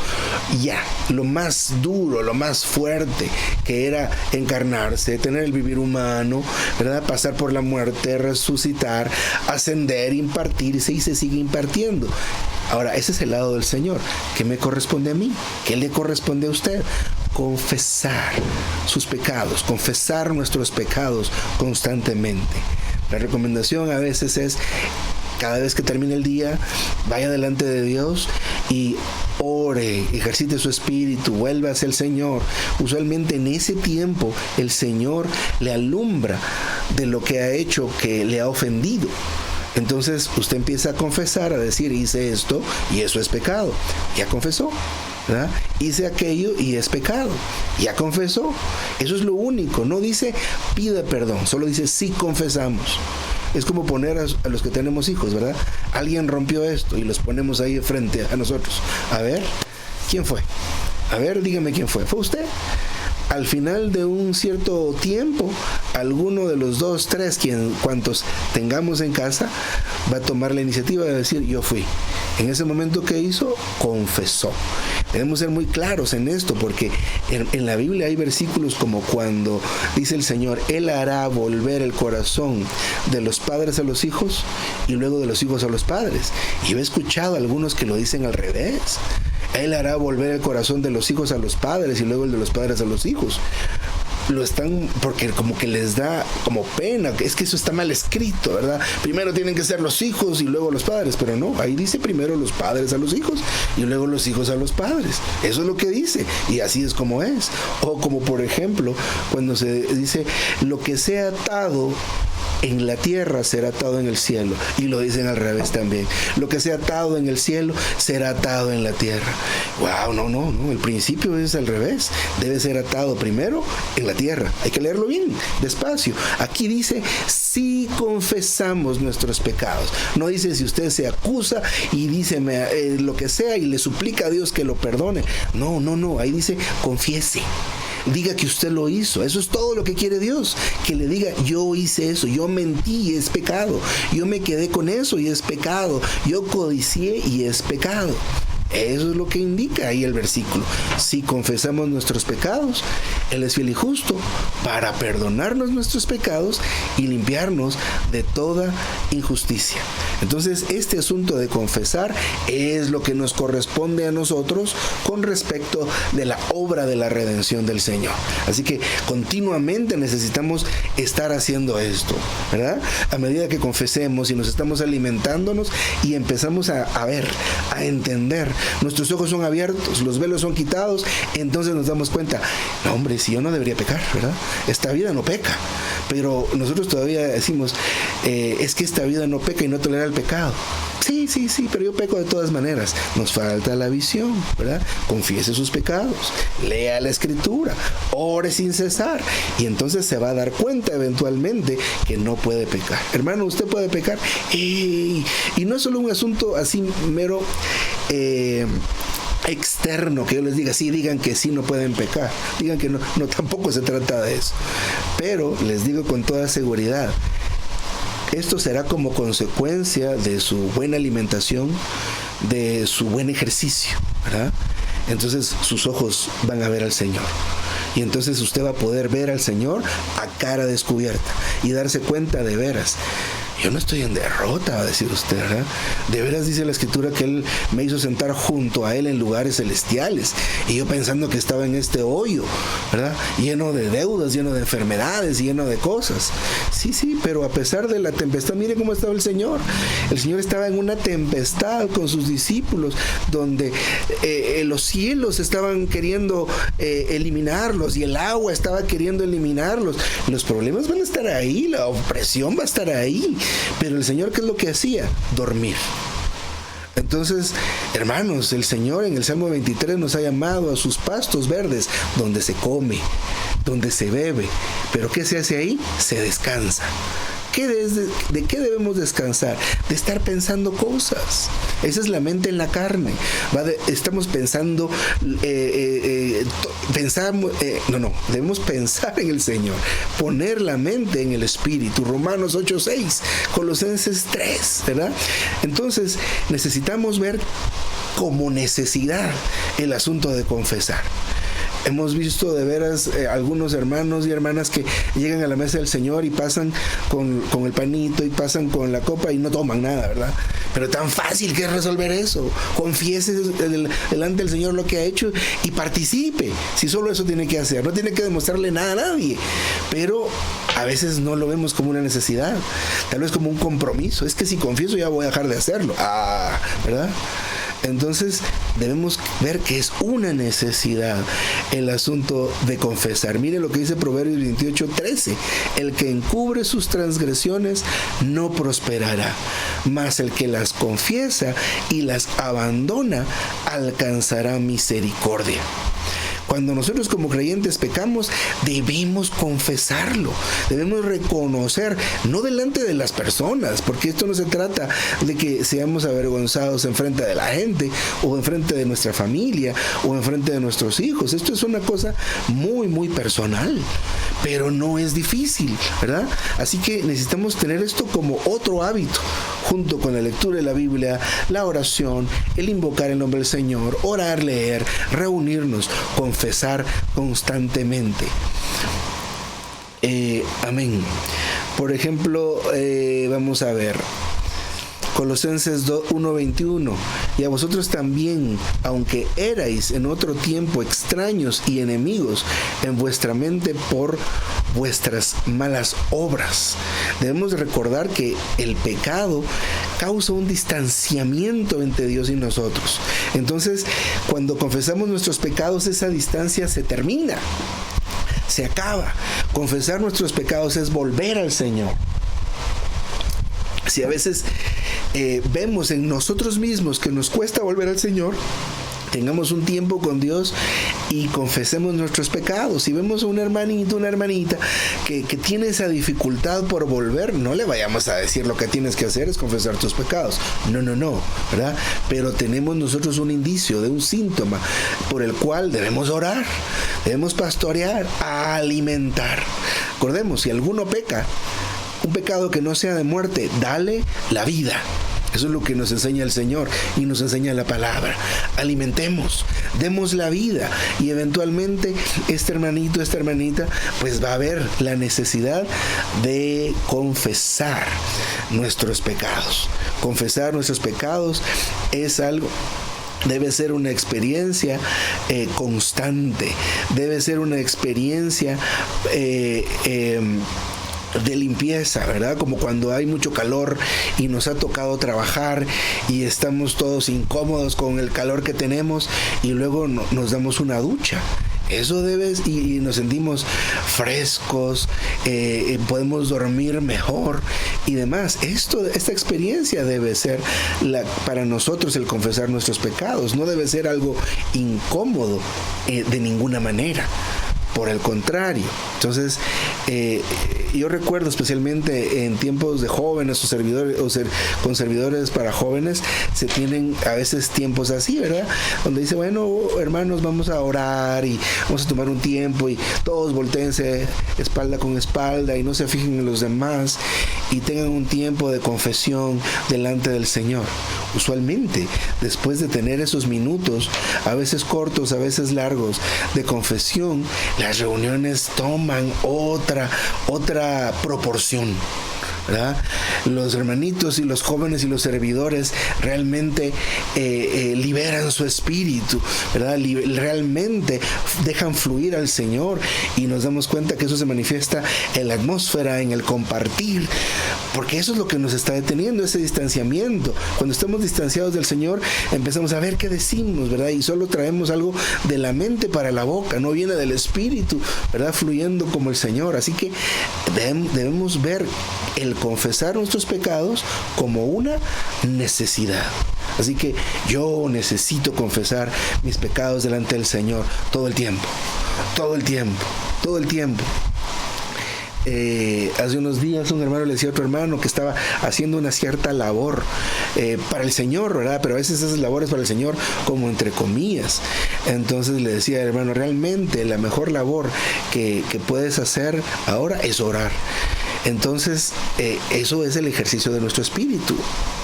Ya, lo más duro, lo más fuerte, que era encarnarse, tener el vivir humano, ¿verdad? Pasar por la muerte, resucitar, ascender, impartirse, y se sigue impartiendo. Ahora, ese es el lado del Señor. ¿Qué me corresponde a mí? ¿Qué le corresponde a usted? Confesar sus pecados, confesar nuestros pecados constantemente. La recomendación a veces es: cada vez que termine el día, vaya delante de Dios y ore, ejercite su espíritu, vuelva hacia el Señor. Usualmente en ese tiempo el Señor le alumbra de lo que ha hecho, que le ha ofendido. Entonces usted empieza a confesar, a decir: hice esto y eso es pecado. Ya confesó, ¿verdad? Hice aquello y es pecado. Ya confesó. Eso es lo único. No dice pide perdón, solo dice sí confesamos. Es como poner a los que tenemos hijos, ¿verdad? Alguien rompió esto y los ponemos ahí frente a nosotros. A ver, ¿quién fue? A ver, dígame quién fue. ¿Fue usted? Al final de un cierto tiempo, alguno de los 2, 3, cuantos tengamos en casa, va a tomar la iniciativa de decir: yo fui. En ese momento, ¿qué hizo? Confesó. Debemos ser muy claros en esto, porque en la Biblia hay versículos como cuando dice el Señor: Él hará volver el corazón de los padres a los hijos y luego de los hijos a los padres. Y yo he escuchado a algunos que lo dicen al revés: Él hará volver el corazón de los hijos a los padres y luego el de los padres a los hijos. Lo están, porque como que les da como pena, es que eso está mal escrito, ¿verdad? Primero tienen que ser los hijos y luego los padres, pero no, ahí dice primero los padres a los hijos y luego los hijos a los padres. Eso es lo que dice, y así es como es. O como por ejemplo, cuando se dice: lo que sea atado en la tierra será atado en el cielo, y lo dicen al revés también: lo que sea atado en el cielo será atado en la tierra. Wow, no, el principio es al revés. Debe ser atado primero en la tierra. Hay que leerlo bien, despacio. Aquí dice: si confesamos nuestros pecados. No dice si usted se acusa y dice lo que sea y le suplica a Dios que lo perdone. No, ahí dice: confiese. diga que usted lo hizo. Eso es todo lo que quiere Dios, que le diga: yo hice eso, yo mentí y es pecado, yo me quedé con eso y es pecado, yo codicié y es pecado. Eso es lo que indica ahí el versículo. Si confesamos nuestros pecados, Él es fiel y justo para perdonarnos nuestros pecados y limpiarnos de toda injusticia. Entonces, este asunto de confesar es lo que nos corresponde a nosotros con respecto de la obra de la redención del Señor. Así que continuamente necesitamos estar haciendo esto, ¿verdad? A medida que confesemos y nos estamos alimentándonos y empezamos a ver, a entender, nuestros ojos son abiertos, los velos son quitados, entonces nos damos cuenta: no, hombre, si yo no debería pecar, ¿verdad? Esta vida no peca. Pero nosotros todavía decimos: es que esta vida no peca y no tolera el pecado. Sí, pero yo peco de todas maneras. Nos falta la visión, ¿verdad? Confiese sus pecados, lea la Escritura, ore sin cesar, y entonces se va a dar cuenta eventualmente que no puede pecar. Hermano, usted puede pecar, y no es solo un asunto así mero externo, que yo les diga: sí, digan que sí, no pueden pecar, digan que no, tampoco se trata de eso. Pero les digo con toda seguridad, esto será como consecuencia de su buena alimentación, de su buen ejercicio, ¿verdad? Entonces sus ojos van a ver al Señor. Y entonces usted va a poder ver al Señor a cara descubierta y darse cuenta de veras: yo no estoy en derrota, va a decir usted, ¿verdad? De veras dice la Escritura que Él me hizo sentar junto a Él en lugares celestiales. Y yo pensando que estaba en este hoyo, ¿verdad? Lleno de deudas, lleno de enfermedades, lleno de cosas. Sí, pero a pesar de la tempestad, mire cómo estaba el Señor. El Señor estaba en una tempestad con sus discípulos, donde los cielos estaban queriendo eliminarlos y el agua estaba queriendo eliminarlos. Los problemas van a estar ahí, la opresión va a estar ahí. Pero el Señor, ¿qué es lo que hacía? Dormir. Entonces, hermanos, el Señor en el Salmo 23 nos ha llamado a sus pastos verdes, donde se come, donde se bebe. ¿Pero qué se hace ahí? Se descansa. ¿De qué debemos descansar? De estar pensando cosas. Esa es la mente en la carne. Estamos pensando, debemos pensar en el Señor, poner la mente en el Espíritu. Romanos 8:6, Colosenses 3, ¿verdad? Entonces, necesitamos ver como necesidad el asunto de confesar. Hemos visto de veras algunos hermanos y hermanas que llegan a la mesa del Señor y pasan con el panito y pasan con la copa y no toman nada, ¿verdad? Pero tan fácil que es resolver eso. Confiese delante del Señor lo que ha hecho y participe. Si solo eso tiene que hacer, no tiene que demostrarle nada a nadie. Pero a veces no lo vemos como una necesidad, tal vez como un compromiso. Es que si confieso ya voy a dejar de hacerlo. ¿Verdad? Entonces debemos ver que es una necesidad el asunto de confesar. Mire lo que dice Proverbios 28:13: el que encubre sus transgresiones no prosperará, mas el que las confiesa y las abandona alcanzará misericordia. Cuando nosotros como creyentes pecamos, debemos confesarlo, debemos reconocer, no delante de las personas, porque esto no se trata de que seamos avergonzados en frente de la gente, o en frente de nuestra familia, o en frente de nuestros hijos. Esto es una cosa muy, muy personal, pero no es difícil, ¿verdad? Así que necesitamos tener esto como otro hábito, junto con la lectura de la Biblia, la oración, el invocar el nombre del Señor, orar, leer, reunirnos, confesar constantemente. Amén. Por ejemplo, vamos a ver Colosenses 1:21: y a vosotros también, aunque erais en otro tiempo extraños y enemigos en vuestra mente por vuestras malas obras. Debemos recordar que el pecado causa un distanciamiento entre Dios y nosotros. Entonces, cuando confesamos nuestros pecados, esa distancia se termina, se acaba. Confesar nuestros pecados es volver al Señor. Si a veces vemos en nosotros mismos que nos cuesta volver al Señor, tengamos un tiempo con Dios y confesemos nuestros pecados. Si vemos a un hermanito, una hermanita que tiene esa dificultad por volver, no le vayamos a decir: lo que tienes que hacer es confesar tus pecados. No, ¿verdad? Pero tenemos nosotros un indicio de un síntoma por el cual debemos orar, debemos pastorear, alimentar. Recordemos, si alguno peca, un pecado que no sea de muerte, dale la vida. Eso es lo que nos enseña el Señor y nos enseña la palabra. Alimentemos, demos la vida, y eventualmente este hermanito, esta hermanita, pues va a ver la necesidad de confesar nuestros pecados. Confesar nuestros pecados es algo... Debe ser una experiencia constante, debe ser una experiencia de limpieza, ¿verdad? Como cuando hay mucho calor y nos ha tocado trabajar y estamos todos incómodos con el calor que tenemos y luego nos damos una ducha. Eso y nos sentimos frescos, podemos dormir mejor y demás. Esta experiencia debe ser para nosotros el confesar nuestros pecados. No debe ser algo incómodo de ninguna manera. Por el contrario. Entonces, yo recuerdo especialmente en tiempos de jóvenes o servidores con servidores para jóvenes, se tienen a veces tiempos así, ¿verdad? Donde dice, bueno, hermanos, vamos a orar y vamos a tomar un tiempo y todos voltéense espalda con espalda y no se fijen en los demás y tengan un tiempo de confesión delante del Señor. Usualmente, después de tener esos minutos, a veces cortos, a veces largos, de confesión, las reuniones toman otra proporción, ¿verdad? Los hermanitos y los jóvenes y los servidores realmente liberan su espíritu, ¿verdad? Realmente dejan fluir al Señor y nos damos cuenta que eso se manifiesta en la atmósfera, en el compartir, porque eso es lo que nos está deteniendo, ese distanciamiento. Cuando estamos distanciados del Señor, empezamos a ver qué decimos, ¿verdad? Y solo traemos algo de la mente para la boca, no viene del espíritu, ¿verdad? Fluyendo como el Señor. Así que debemos ver el confesar nuestros pecados como una necesidad. Así que yo necesito confesar mis pecados delante del Señor todo el tiempo. Hace unos días un hermano le decía a otro hermano que estaba haciendo una cierta labor para el Señor, ¿verdad? Pero a veces esas labores para el Señor como entre comillas. Entonces le decía al hermano, realmente la mejor labor que puedes hacer ahora es orar. Entonces, eso es el ejercicio de nuestro espíritu.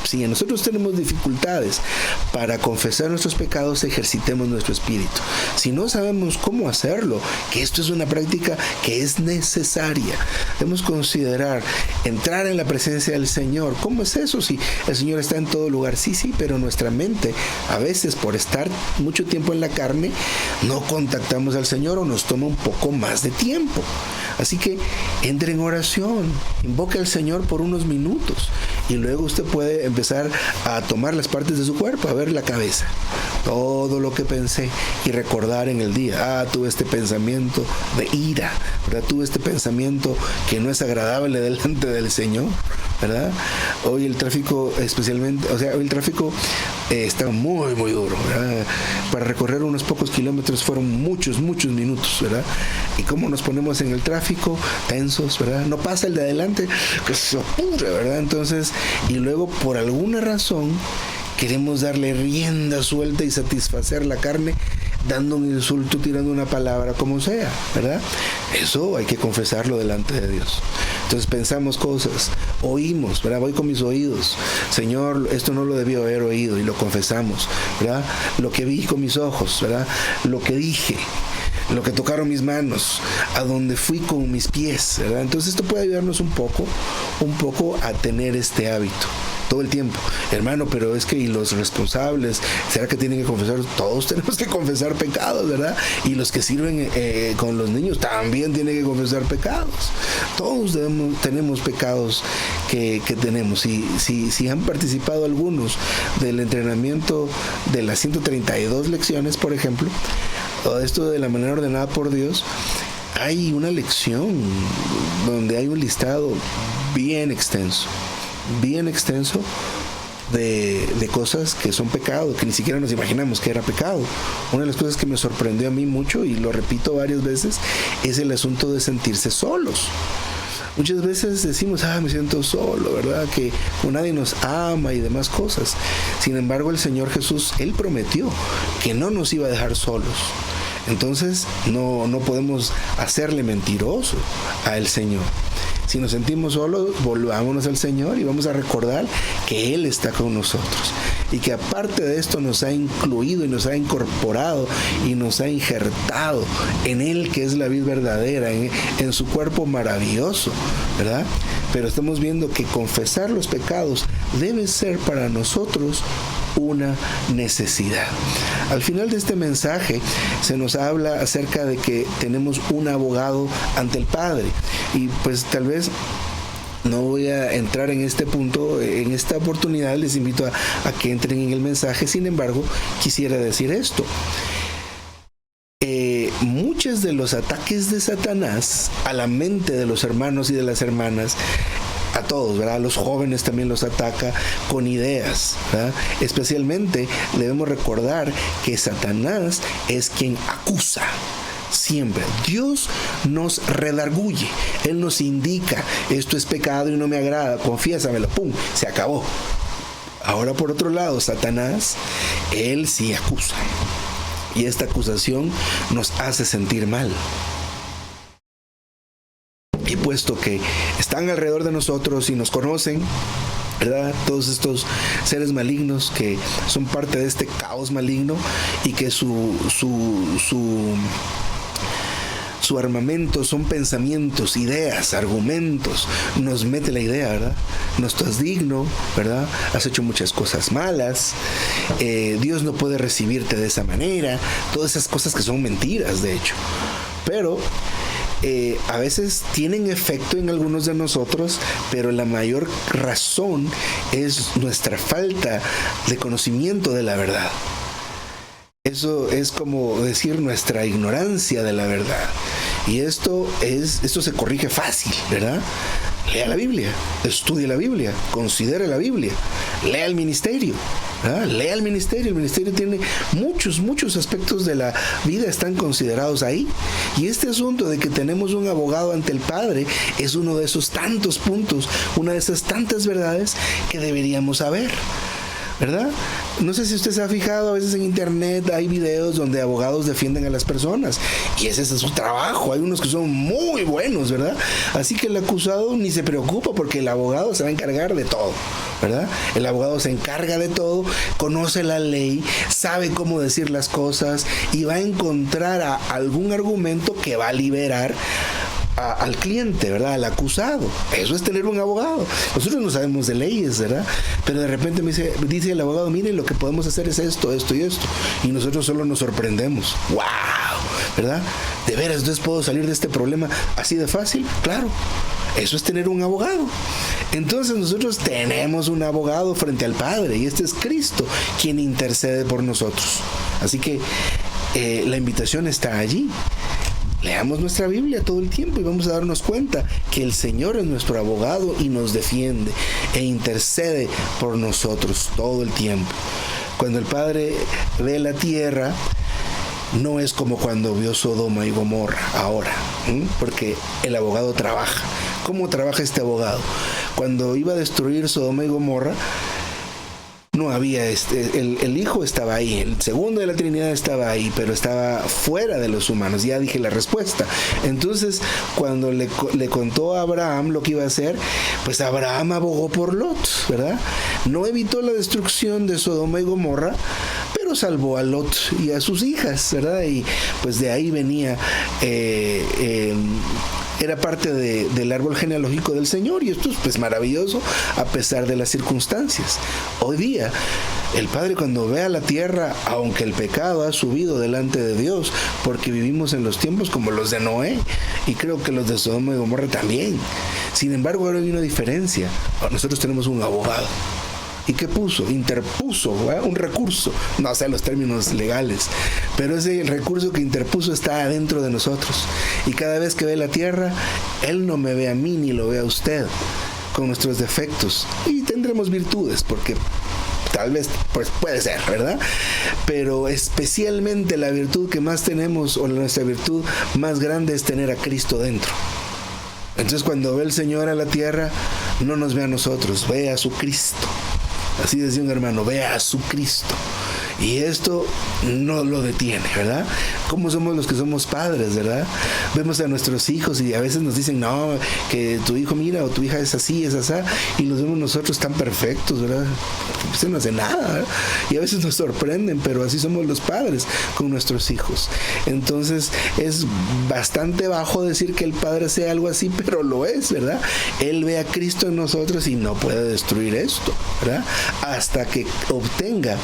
Si nosotros tenemos dificultades para confesar nuestros pecados, ejercitemos nuestro espíritu. Si no sabemos cómo hacerlo, que esto es una práctica que es necesaria, debemos considerar entrar en la presencia del Señor. ¿Cómo es eso? Si el Señor está en todo lugar, sí, pero nuestra mente, a veces por estar mucho tiempo en la carne, no contactamos al Señor o nos toma un poco más de tiempo. Así que entre en oración, invoque al Señor por unos minutos y luego usted puede empezar a tomar las partes de su cuerpo, a ver la cabeza, todo lo que pensé y recordar en el día. Tuve este pensamiento de ira, ¿verdad? Tuve este pensamiento que no es agradable delante del Señor, ¿verdad? Hoy el tráfico está muy, muy duro, ¿verdad? Para recorrer unos pocos kilómetros fueron muchos minutos, ¿verdad? Y cómo nos ponemos en el tráfico, tensos, ¿verdad? No pasa el de adelante, que se apure, ¿verdad? Entonces, y luego por alguna razón queremos darle rienda suelta y satisfacer la carne dando un insulto, tirando una palabra, como sea, ¿verdad? Eso hay que confesarlo delante de Dios. Entonces pensamos cosas, oímos, ¿verdad? Voy con mis oídos. Señor, esto no lo debí haber oído, y lo confesamos, ¿verdad? Lo que vi con mis ojos, ¿verdad? Lo que dije, lo que tocaron mis manos, a donde fui con mis pies, ¿verdad? Entonces esto puede ayudarnos un poco a tener este hábito todo el tiempo. Hermano, pero es que ¿y los responsables? ¿Será que tienen que confesar? Todos tenemos que confesar pecados, ¿verdad? Y los que sirven con los niños también tienen que confesar pecados. Todos tenemos pecados que tenemos. Si han participado algunos del entrenamiento de las 132 lecciones, por ejemplo, o esto de la manera ordenada por Dios, hay una lección donde hay un listado bien extenso de cosas que son pecado, que ni siquiera nos imaginamos que era pecado. Una de las cosas que me sorprendió a mí mucho, y lo repito varias veces, es el asunto de sentirse solos. Muchas veces decimos, me siento solo, ¿verdad? Que nadie nos ama y demás cosas. Sin embargo, el Señor Jesús, Él prometió que no nos iba a dejar solos. Entonces no podemos hacerle mentiroso al Señor. Si nos sentimos solos, volvámonos al Señor y vamos a recordar que Él está con nosotros. Y que aparte de esto nos ha incluido y nos ha incorporado y nos ha injertado en Él, que es la vid verdadera, en su cuerpo maravilloso, ¿verdad? Pero estamos viendo que confesar los pecados debe ser para nosotros una necesidad. Al final de este mensaje se nos habla acerca de que tenemos un abogado ante el Padre, y pues tal vez no voy a entrar en este punto, en esta oportunidad les invito a que entren en el mensaje. Sin embargo, quisiera decir esto. Muchos de los ataques de Satanás a la mente de los hermanos y de las hermanas, a todos, ¿verdad? A los jóvenes también los ataca con ideas, ¿verdad? Especialmente debemos recordar que Satanás es quien acusa. Siempre. Dios nos redarguye. Él nos indica, esto es pecado y no me agrada, confiésamelo, pum, se acabó. Ahora por otro lado, Satanás, él sí acusa. Y esta acusación nos hace sentir mal. Y puesto que están alrededor de nosotros y nos conocen, ¿verdad? Todos estos seres malignos que son parte de este caos maligno y que su armamento son pensamientos, ideas, argumentos. Nos mete la idea, ¿verdad? No estás digno, ¿verdad? Has hecho muchas cosas malas. Dios no puede recibirte de esa manera. Todas esas cosas que son mentiras, de hecho. Pero a veces tienen efecto en algunos de nosotros, pero la mayor razón es nuestra falta de conocimiento de la verdad. Eso es como decir nuestra ignorancia de la verdad. Y esto se corrige fácil, ¿verdad? Lea la Biblia, estudie la Biblia, considere la Biblia, lea el ministerio, ¿verdad? Lea el ministerio tiene muchos aspectos de la vida, están considerados ahí. Y este asunto de que tenemos un abogado ante el Padre es uno de esos tantos puntos, una de esas tantas verdades que deberíamos saber, ¿verdad? No sé si usted se ha fijado, a veces en internet hay videos donde abogados defienden a las personas y ese es su trabajo. Hay unos que son muy buenos, ¿verdad? Así que el acusado ni se preocupa porque el abogado se va a encargar de todo, ¿verdad? El abogado se encarga de todo, conoce la ley, sabe cómo decir las cosas y va a encontrar algún argumento que va a liberar al cliente, ¿verdad? Al acusado. Eso es tener un abogado. Nosotros no sabemos de leyes, ¿verdad? Pero de repente dice el abogado, mire, lo que podemos hacer es esto y esto. Y nosotros solo nos sorprendemos. ¡Wow! ¿Verdad? ¿De veras entonces puedo salir de este problema así de fácil? Claro. Eso es tener un abogado. Entonces nosotros tenemos un abogado frente al Padre y este es Cristo quien intercede por nosotros. Así que la invitación está allí. Leamos nuestra Biblia todo el tiempo y vamos a darnos cuenta que el Señor es nuestro abogado y nos defiende e intercede por nosotros todo el tiempo. Cuando el Padre ve la tierra, no es como cuando vio Sodoma y Gomorra ahora, porque el abogado trabaja. ¿Cómo trabaja este abogado? Cuando iba a destruir Sodoma y Gomorra, no había el Hijo estaba ahí, el segundo de la Trinidad estaba ahí, pero estaba fuera de los humanos. Ya dije la respuesta. Entonces, cuando le contó a Abraham lo que iba a hacer, pues Abraham abogó por Lot, ¿verdad? No evitó la destrucción de Sodoma y Gomorra, pero salvó a Lot y a sus hijas, ¿verdad? Y pues de ahí venía era parte del árbol genealógico del Señor, y esto es pues maravilloso a pesar de las circunstancias. Hoy día, el Padre cuando ve a la tierra, aunque el pecado ha subido delante de Dios, porque vivimos en los tiempos como los de Noé, y creo que los de Sodoma y Gomorra también. Sin embargo, ahora hay una diferencia. Nosotros tenemos un abogado. ¿Y qué puso? Interpuso, ¿verdad? Un recurso. No sé los términos legales, pero ese recurso que interpuso está adentro de nosotros. Y cada vez que ve la tierra, Él no me ve a mí ni lo ve a usted con nuestros defectos. Y tendremos virtudes, porque tal vez pues puede ser, ¿verdad? Pero especialmente la virtud que más tenemos, o nuestra virtud más grande, es tener a Cristo dentro. Entonces cuando ve el Señor a la tierra, no nos ve a nosotros, ve a su Cristo. Así decía un hermano, ve a su Cristo. Y esto no lo detiene, ¿verdad? ¿Cómo somos los que somos padres, verdad? Vemos a nuestros hijos y a veces nos dicen, no, que tu hijo mira o tu hija es así, es así, y nos vemos nosotros tan perfectos, ¿verdad? Pues no hace nada, ¿verdad? Y a veces nos sorprenden, pero así somos los padres con nuestros hijos. Entonces es bastante bajo decir que el padre sea algo así, pero lo es, ¿verdad? Él ve a Cristo en nosotros y no puede destruir esto, ¿verdad? Hasta que obtenga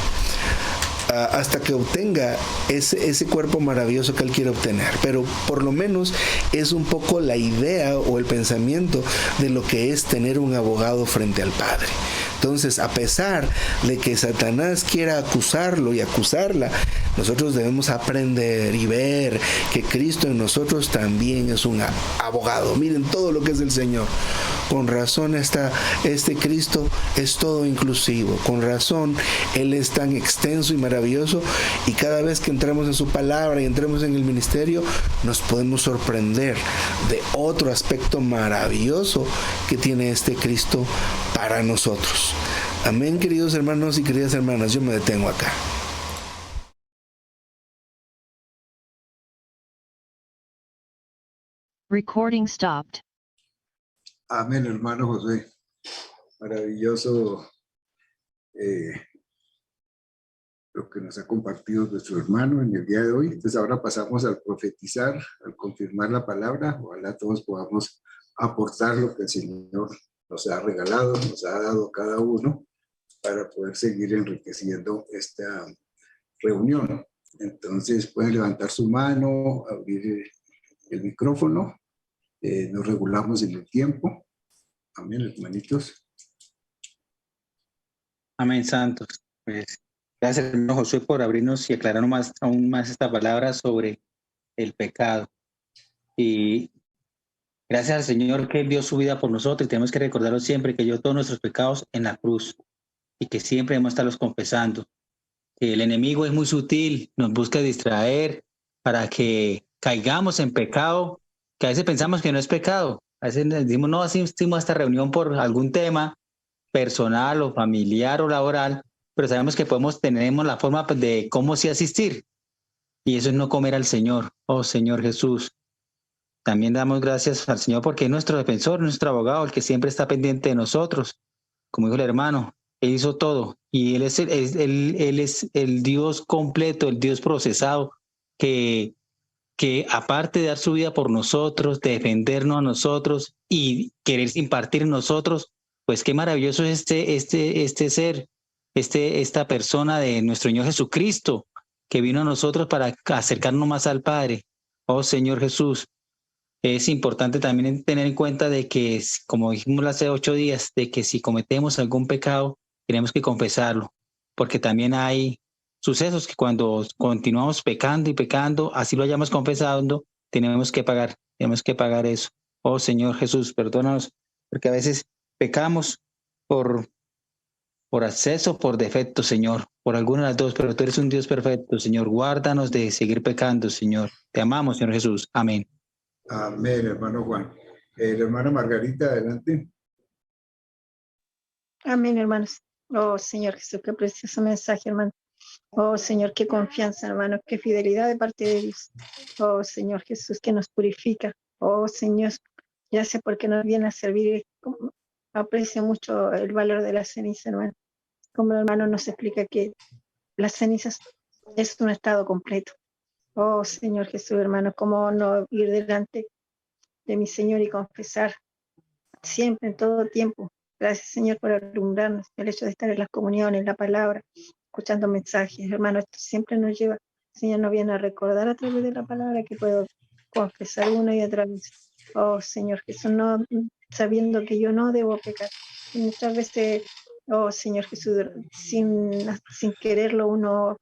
ese cuerpo maravilloso que Él quiere obtener. Pero por lo menos es un poco la idea o el pensamiento de lo que es tener un abogado frente al Padre. Entonces, a pesar de que Satanás quiera acusarlo y acusarla, nosotros debemos aprender y ver que Cristo en nosotros también es un abogado. Miren todo lo que es el Señor. Con razón este Cristo es todo inclusivo. Con razón Él es tan extenso y maravilloso, y cada vez que entramos en su palabra y entremos en el ministerio, nos podemos sorprender de otro aspecto maravilloso que tiene este Cristo para nosotros. Amén, queridos hermanos y queridas hermanas. Yo me detengo acá. Recording stopped. Amén, hermano José. Maravilloso lo que nos ha compartido nuestro hermano en el día de hoy. Entonces ahora pasamos al profetizar, al confirmar la palabra. Ojalá todos podamos aportar lo que el Señor nos ha regalado, nos ha dado a cada uno, para poder seguir enriqueciendo esta reunión. Entonces pueden levantar su mano, abrir el micrófono. Nos regulamos en el tiempo. Amén, hermanitos. Amén, santos. Pues, gracias, hermano Josué, por abrirnos y aclarar aún más esta palabra sobre el pecado. Y gracias al Señor que Él dio su vida por nosotros, y tenemos que recordarlo siempre, que dio todos nuestros pecados en la cruz, y que siempre debemos estarlos confesando. Que el enemigo es muy sutil, nos busca distraer para que caigamos en pecado, que a veces pensamos que no es pecado. A veces decimos, no, asistimos a esta reunión por algún tema personal o familiar o laboral, pero sabemos que tenemos la forma de cómo sí asistir, y eso es no comer al Señor. Oh Señor Jesús, también damos gracias al Señor porque es nuestro defensor, nuestro abogado, el que siempre está pendiente de nosotros. Como dijo el hermano, Él hizo todo, y Él es el Dios completo, el Dios procesado, que aparte de dar su vida por nosotros, de defendernos a nosotros y querer impartir en nosotros, pues qué maravilloso es este ser, esta persona de nuestro Señor Jesucristo, que vino a nosotros para acercarnos más al Padre. Oh Señor Jesús, es importante también tener en cuenta de que, como dijimos hace 8 días, de que si cometemos algún pecado, tenemos que confesarlo, porque también hay sucesos que cuando continuamos pecando y pecando, así lo hayamos confesado, tenemos que pagar eso. Oh Señor Jesús, perdónanos, porque a veces pecamos por acceso, por defecto, Señor, por alguna de las dos, pero tú eres un Dios perfecto, Señor. Guárdanos de seguir pecando, Señor. Te amamos, Señor Jesús. Amén. Amén, hermano Juan. Hermana Margarita, adelante. Amén, hermanos. Oh, Señor Jesús, qué precioso mensaje, hermano. Oh, Señor, qué confianza, hermano, qué fidelidad de parte de Dios. Oh, Señor Jesús, que nos purifica. Oh, Señor, gracias porque nos viene a servir. Aprecio mucho el valor de la ceniza, hermano. Como el hermano nos explica que las cenizas es un estado completo. Oh, Señor Jesús, hermano, cómo no ir delante de mi Señor y confesar siempre, en todo tiempo. Gracias, Señor, por alumbrarnos, el hecho de estar en las comuniones, la palabra, escuchando mensajes. Hermano, esto siempre nos lleva, el Señor nos viene a recordar a través de la palabra que puedo confesar una y otra vez. Oh, Señor Jesús, no, sabiendo que yo no debo pecar. Y muchas veces, oh, Señor Jesús, sin quererlo uno,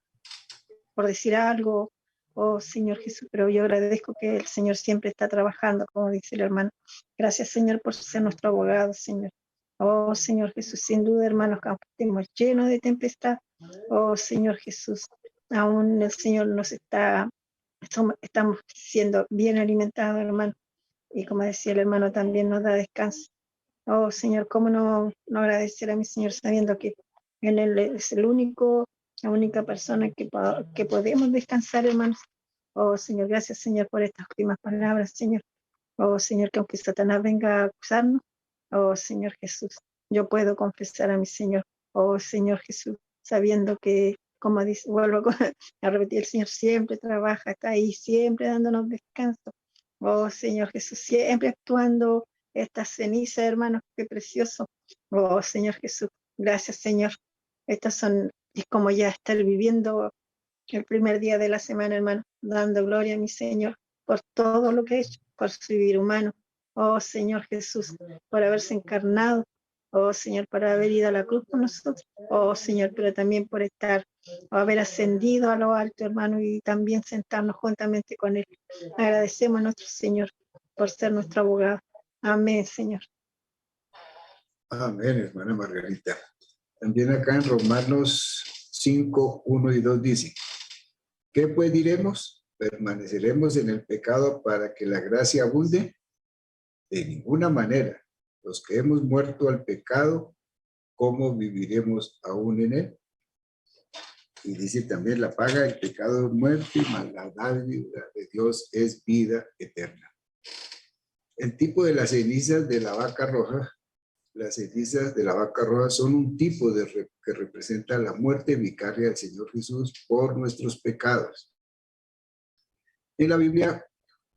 por decir algo, oh Señor Jesús, pero yo agradezco que el Señor siempre está trabajando, como dice el hermano. Gracias, Señor, por ser nuestro abogado, Señor. Oh Señor Jesús, sin duda, hermanos, que aunque estemos llenos de tempestad, oh Señor Jesús, aún el Señor estamos siendo bien alimentados, hermano. Y como decía el hermano, también nos da descanso. Oh Señor, ¿cómo no agradecer a mi Señor sabiendo que Él es el único la única persona que podemos descansar, hermanos. Oh, Señor, gracias, Señor, por estas últimas palabras, Señor. Oh, Señor, que aunque Satanás venga a acusarnos, oh, Señor Jesús, yo puedo confesar a mi Señor. Oh, Señor Jesús, sabiendo que, como dice, vuelvo a repetir, el Señor siempre trabaja, está ahí, siempre dándonos descanso. Oh, Señor Jesús, siempre actuando estas cenizas, hermanos, qué precioso. Oh, Señor Jesús, gracias, Señor. Estas son, es como ya estar viviendo el primer día de la semana, hermano, dando gloria a mi Señor por todo lo que he hecho, por su vivir humano. Oh, Señor Jesús, por haberse encarnado. Oh, Señor, por haber ido a la cruz por nosotros. Oh, Señor, pero también por estar, o haber ascendido a lo alto, hermano, y también sentarnos juntamente con Él. Agradecemos a nuestro Señor por ser nuestro abogado. Amén, Señor. Amén, hermana Margarita. También acá en Romanos 5, 1 y 2 dice, ¿qué pues diremos? ¿Permaneceremos en el pecado para que la gracia abunde? De ninguna manera. Los que hemos muerto al pecado, ¿cómo viviremos aún en él? Y dice también, la paga del pecado es muerte, mas la dádiva de Dios es vida eterna. El tipo de las cenizas de la vaca roja, las cenizas de la vaca roja son un tipo que representa la muerte vicaria del Señor Jesús por nuestros pecados. En la Biblia,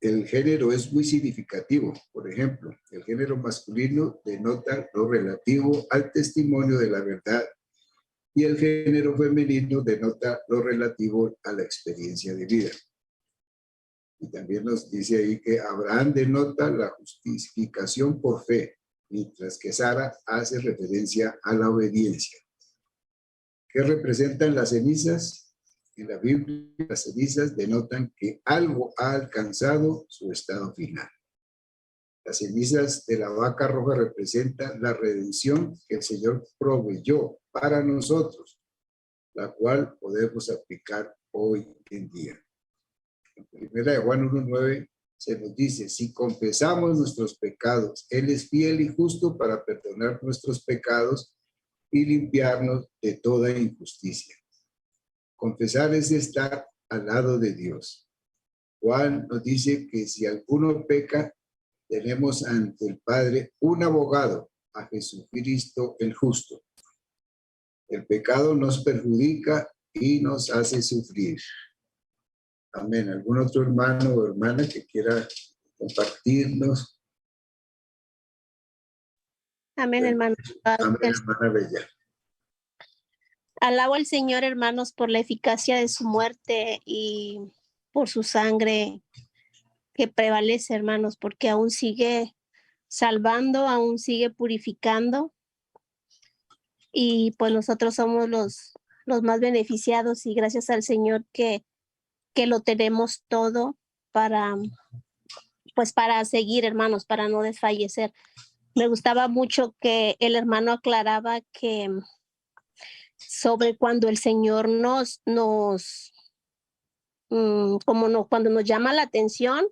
el género es muy significativo. Por ejemplo, el género masculino denota lo relativo al testimonio de la verdad y el género femenino denota lo relativo a la experiencia de vida. Y también nos dice ahí que Abraham denota la justificación por fe, mientras que Sara hace referencia a la obediencia. ¿Qué representan las cenizas? En la Biblia, las cenizas denotan que algo ha alcanzado su estado final. Las cenizas de la vaca roja representan la redención que el Señor proveyó para nosotros, la cual podemos aplicar hoy en día. En 1 Juan 1:9 se nos dice, si confesamos nuestros pecados, Él es fiel y justo para perdonar nuestros pecados y limpiarnos de toda injusticia. Confesar es estar al lado de Dios. Juan nos dice que si alguno peca, tenemos ante el Padre un abogado, a Jesucristo el justo. El pecado nos perjudica y nos hace sufrir. Amén. ¿Algún otro hermano o hermana que quiera compartirnos? Amén, hermano. Amén, hermana Bella. Alabo al Señor, hermanos, por la eficacia de su muerte y por su sangre que prevalece, hermanos, porque aún sigue salvando, aún sigue purificando. Y pues nosotros somos los más beneficiados y gracias al Señor que lo tenemos todo para seguir, hermanos, para no desfallecer. Me gustaba mucho que el hermano aclaraba que sobre cuando el Señor cuando nos llama la atención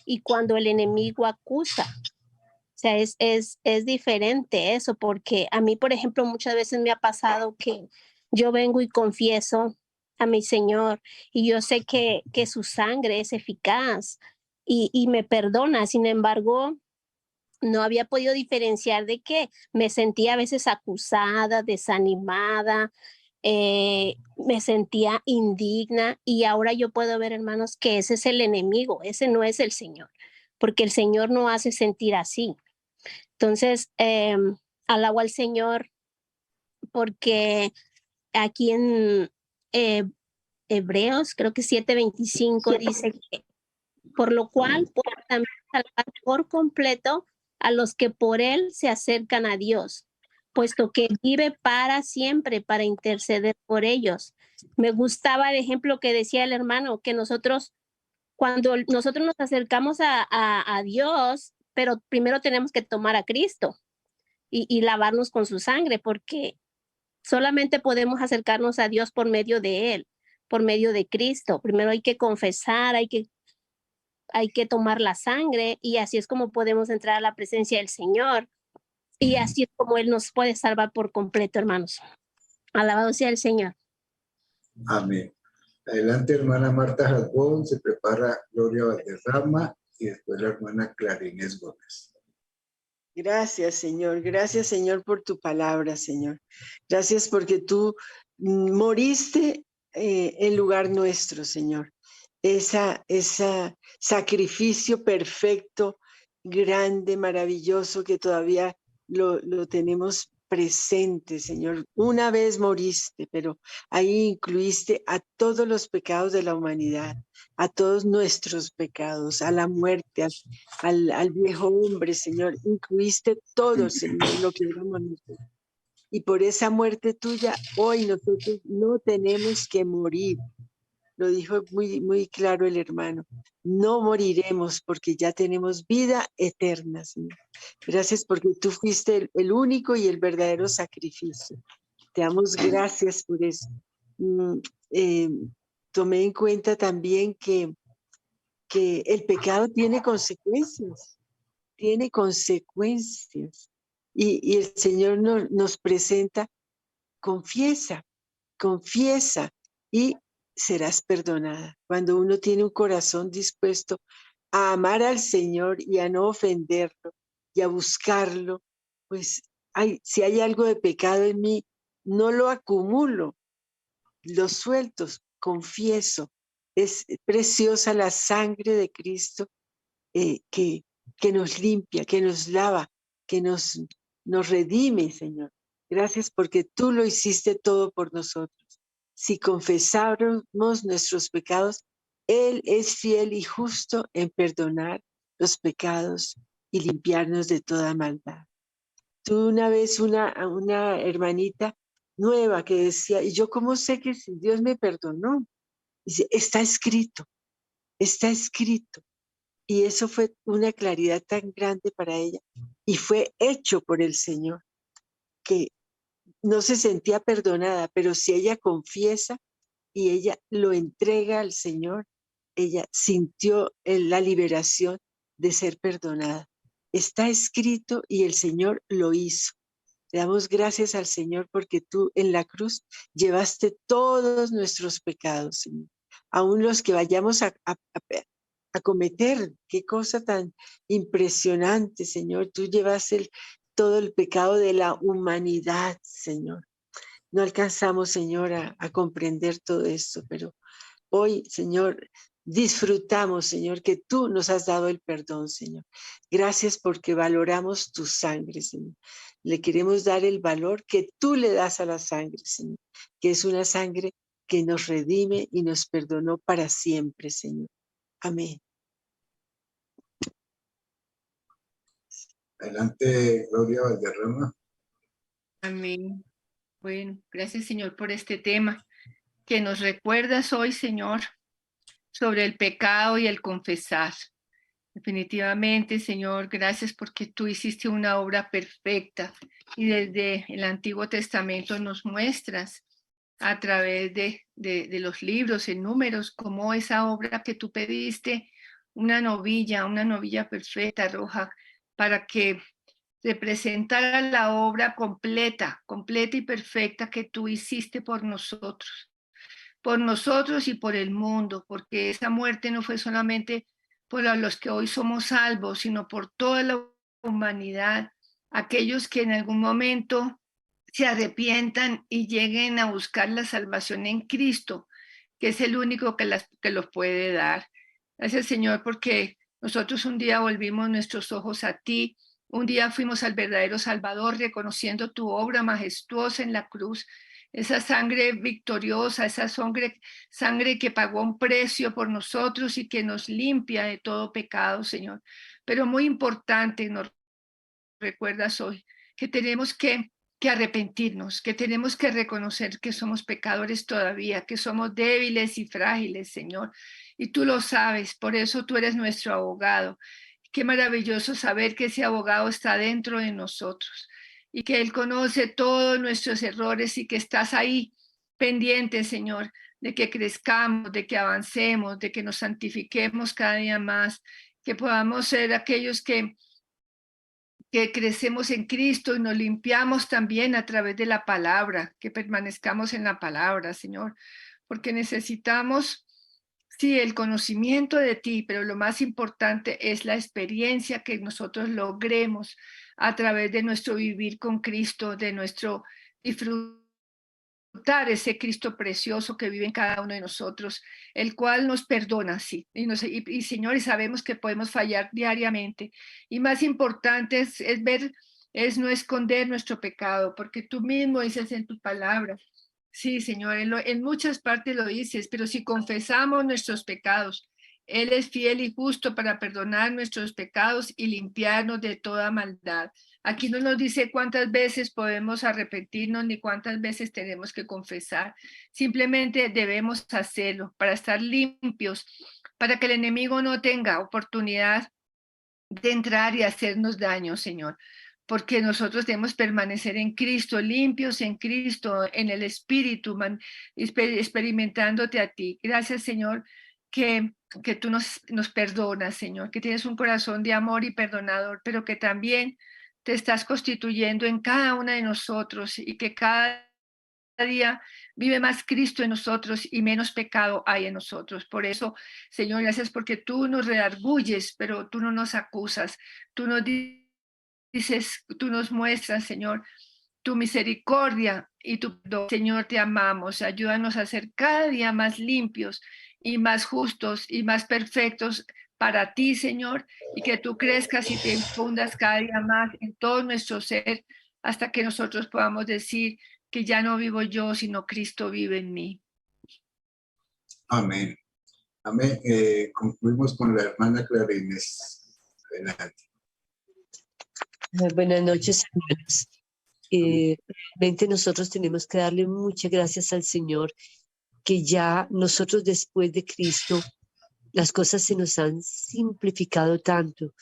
y cuando el enemigo acusa. O sea, es diferente eso, porque a mí, por ejemplo, muchas veces me ha pasado que yo vengo y confieso a mi Señor y yo sé que su sangre es eficaz y me perdona. Sin embargo, no había podido diferenciar de que me sentía a veces acusada, desanimada, me sentía indigna y ahora yo puedo ver, hermanos, que ese es el enemigo, ese no es el Señor, porque el Señor no hace sentir así. Entonces, alabo al Señor porque aquí en Hebreos, creo que 7:25 dice que por lo cual puede también salvar por completo a los que por él se acercan a Dios, puesto que vive para siempre para interceder por ellos. Me gustaba el ejemplo que decía el hermano, que cuando nosotros nos acercamos a Dios, pero primero tenemos que tomar a Cristo y lavarnos con su sangre, porque solamente podemos acercarnos a Dios por medio de Él, por medio de Cristo. Primero hay que confesar, hay que tomar la sangre y así es como podemos entrar a la presencia del Señor y así es como Él nos puede salvar por completo, hermanos. Alabado sea el Señor. Amén. Adelante, hermana Marta Jasbón, se prepara Gloria Valderrama y después la hermana Clara Inés Gómez. Gracias, Señor, por tu palabra, Señor. Gracias porque tú moriste en lugar nuestro, Señor. Ese sacrificio perfecto, grande, maravilloso, que todavía lo tenemos presente, Señor. Una vez moriste, pero ahí incluiste a todos los pecados de la humanidad, a todos nuestros pecados, a la muerte, al viejo hombre, Señor. Incluiste todo, Señor, lo que éramos nosotros. Y por esa muerte tuya, hoy nosotros no tenemos que morir. Lo dijo muy, muy claro el hermano. No moriremos porque ya tenemos vida eterna, Señor. Gracias porque tú fuiste el único y el verdadero sacrificio. Te damos gracias por eso. Tomé en cuenta también que el pecado tiene consecuencias. Tiene consecuencias. Y el Señor nos presenta, confiesa y serás perdonada. Cuando uno tiene un corazón dispuesto a amar al Señor y a no ofenderlo y a buscarlo, pues si hay algo de pecado en mí, no lo acumulo, lo suelto, confieso. Es preciosa la sangre de Cristo que nos limpia, que nos lava, que nos redime, Señor. Gracias porque tú lo hiciste todo por nosotros. Si confesáramos nuestros pecados, Él es fiel y justo en perdonar los pecados y limpiarnos de toda maldad. Tuve una vez una hermanita nueva que decía, ¿y yo cómo sé que si Dios me perdonó? Dice, está escrito, está escrito. Y eso fue una claridad tan grande para ella. Y fue hecho por el Señor, que no se sentía perdonada, pero si ella confiesa y ella lo entrega al Señor, ella sintió la liberación de ser perdonada. Está escrito y el Señor lo hizo. Le damos gracias al Señor porque tú en la cruz llevaste todos nuestros pecados, Señor. Aún los que vayamos a cometer. Qué cosa tan impresionante, Señor. Tú llevaste todo el pecado de la humanidad, Señor. No alcanzamos, Señor, a comprender todo esto, pero hoy, Señor, disfrutamos, Señor, que tú nos has dado el perdón, Señor. Gracias porque valoramos tu sangre, Señor. Le queremos dar el valor que tú le das a la sangre, Señor, que es una sangre que nos redime y nos perdonó para siempre, Señor. Amén. Adelante, Gloria Valderrama. Amén. Bueno, gracias, Señor, por este tema que nos recuerdas hoy, Señor, sobre el pecado y el confesar. Definitivamente, Señor, gracias porque tú hiciste una obra perfecta y desde el Antiguo Testamento nos muestras a través de los libros, en números, como esa obra que tú pediste, una novilla perfecta, roja, para que representara la obra completa y perfecta que tú hiciste por nosotros y por el mundo, porque esa muerte no fue solamente por los que hoy somos salvos, sino por toda la humanidad, aquellos que en algún momento se arrepientan y lleguen a buscar la salvación en Cristo, que es el único que los puede dar. Gracias, Señor, porque nosotros un día volvimos nuestros ojos a ti, un día fuimos al verdadero Salvador, reconociendo tu obra majestuosa en la cruz, esa sangre victoriosa, esa sangre que pagó un precio por nosotros y que nos limpia de todo pecado, Señor. Pero muy importante, nos recuerdas hoy que tenemos que arrepentirnos, que tenemos que reconocer que somos pecadores todavía, que somos débiles y frágiles, Señor. Y tú lo sabes, por eso tú eres nuestro abogado. Qué maravilloso saber que ese abogado está dentro de nosotros y que Él conoce todos nuestros errores y que estás ahí pendiente, Señor, de que crezcamos, de que avancemos, de que nos santifiquemos cada día más, que podamos ser aquellos que crecemos en Cristo y nos limpiamos también a través de la palabra, que permanezcamos en la palabra, Señor. porque necesitamos, sí, el conocimiento de ti, pero lo más importante es la experiencia que nosotros logremos a través de nuestro vivir con Cristo, de nuestro disfrutar ese Cristo precioso que vive en cada uno de nosotros, el cual nos perdona, sí, y Señor, y sabemos que podemos fallar diariamente, y más importante es ver, es no esconder nuestro pecado, porque tú mismo dices en tu palabra, sí, Señor, en muchas partes lo dices, pero si confesamos nuestros pecados, Él es fiel y justo para perdonar nuestros pecados y limpiarnos de toda maldad. Aquí no nos dice cuántas veces podemos arrepentirnos ni cuántas veces tenemos que confesar. Simplemente debemos hacerlo para estar limpios, para que el enemigo no tenga oportunidad de entrar y hacernos daño, Señor. Porque nosotros debemos permanecer en Cristo, limpios en Cristo, en el Espíritu, experimentándote a ti. Gracias, Señor, que tú nos perdonas, Señor, que tienes un corazón de amor y perdonador, pero que también te estás constituyendo en cada una de nosotros y que cada día vive más Cristo en nosotros y menos pecado hay en nosotros. Por eso, Señor, gracias porque tú nos redarguyes, pero tú no nos acusas. Tú nos dices, tú nos muestras, Señor, tu misericordia y tu perdón. Señor, te amamos. Ayúdanos a ser cada día más limpios y más justos y más perfectos para ti, Señor, y que tú crezcas y te infundas cada día más en todo nuestro ser hasta que nosotros podamos decir que ya no vivo yo, sino Cristo vive en mí. Amén. Amén. Concluimos con la hermana Clara Inés. Adelante. Buenas noches, hermanos. Realmente nosotros tenemos que darle muchas gracias al Señor, que ya nosotros después de Cristo, las cosas se nos han simplificado tanto.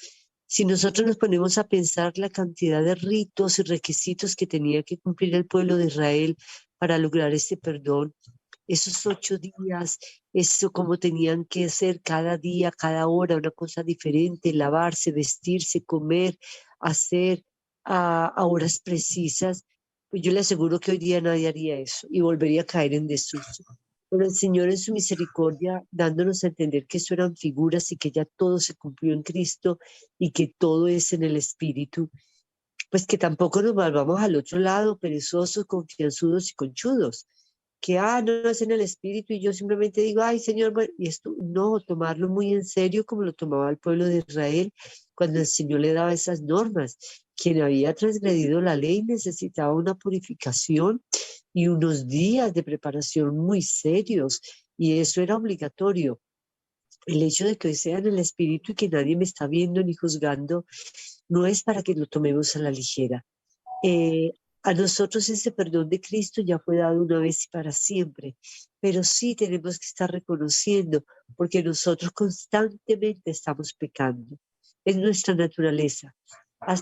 Si nosotros nos ponemos a pensar la cantidad de ritos y requisitos que tenía que cumplir el pueblo de Israel para lograr este perdón, esos 8 días, eso como tenían que hacer cada día, cada hora, una cosa diferente, lavarse, vestirse, comer, hacer a horas precisas, pues yo le aseguro que hoy día nadie haría eso y volvería a caer en desuso. Pero el Señor en su misericordia, dándonos a entender que eso eran figuras y que ya todo se cumplió en Cristo y que todo es en el Espíritu, pues que tampoco nos volvamos al otro lado, perezosos, confianzudos y conchudos, que no es en el Espíritu y yo simplemente digo, ay Señor, bueno, y esto no, tomarlo muy en serio como lo tomaba el pueblo de Israel cuando el Señor le daba esas normas. Quien había transgredido la ley necesitaba una purificación y unos días de preparación muy serios, y eso era obligatorio. El hecho de que hoy sea en el Espíritu y que nadie me está viendo ni juzgando, no es para que lo tomemos a la ligera. A nosotros ese perdón de Cristo ya fue dado una vez y para siempre, pero sí tenemos que estar reconociendo, porque nosotros constantemente estamos pecando. Es nuestra naturaleza,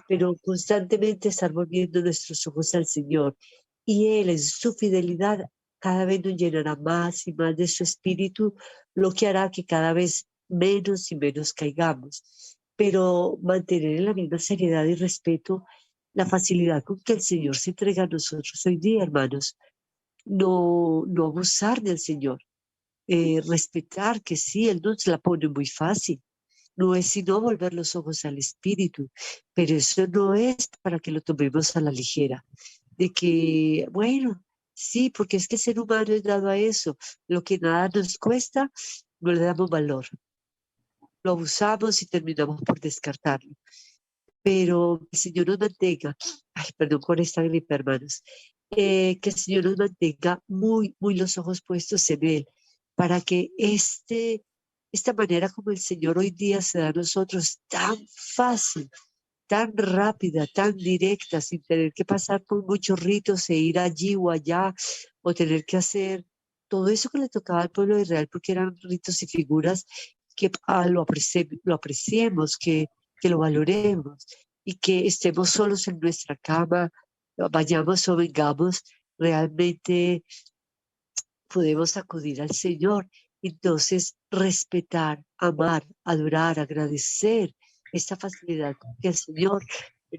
pero constantemente estar volviendo nuestros ojos al Señor, y Él en su fidelidad cada vez nos llenará más y más de su Espíritu, lo que hará que cada vez menos y menos caigamos, pero mantener en la misma seriedad y respeto la facilidad con que el Señor se entrega a nosotros hoy día, hermanos. No abusar del Señor, respetar que sí, Él nos la pone muy fácil. No es sino volver los ojos al Espíritu, pero eso no es para que lo tomemos a la ligera. De que, bueno, sí, porque es que el ser humano es dado a eso. Lo que nada nos cuesta, no le damos valor. Lo abusamos y terminamos por descartarlo. Pero que el Señor nos mantenga, ay, perdón por esta gripe, hermanos, que el Señor nos mantenga muy, muy los ojos puestos en Él, para que esta manera como el Señor hoy día se da a nosotros, tan fácil, tan rápida, tan directa, sin tener que pasar por muchos ritos e ir allí o allá, o tener que hacer todo eso que le tocaba al pueblo de Israel, porque eran ritos y figuras, que lo apreciemos, que lo valoremos y que estemos solos en nuestra cama, vayamos o vengamos, realmente podemos acudir al Señor. Entonces, respetar, amar, adorar, agradecer esta facilidad que el Señor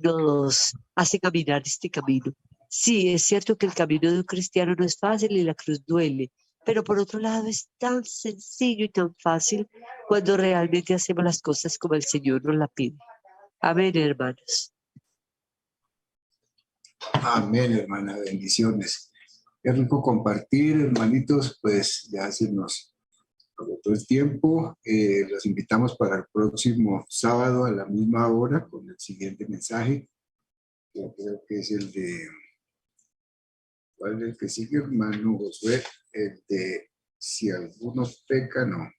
nos hace caminar este camino. Sí, es cierto que el camino de un cristiano no es fácil y la cruz duele, pero por otro lado es tan sencillo y tan fácil cuando realmente hacemos las cosas como el Señor nos la pide. Amén, hermanos. Amén, hermana, bendiciones. Qué rico compartir, hermanitos, pues ya se nos agotó el tiempo. Los invitamos para el próximo sábado a la misma hora con el siguiente mensaje. Yo creo que es el de, ¿cuál es el que sigue, hermano Josué? El de si algunos pecan, no.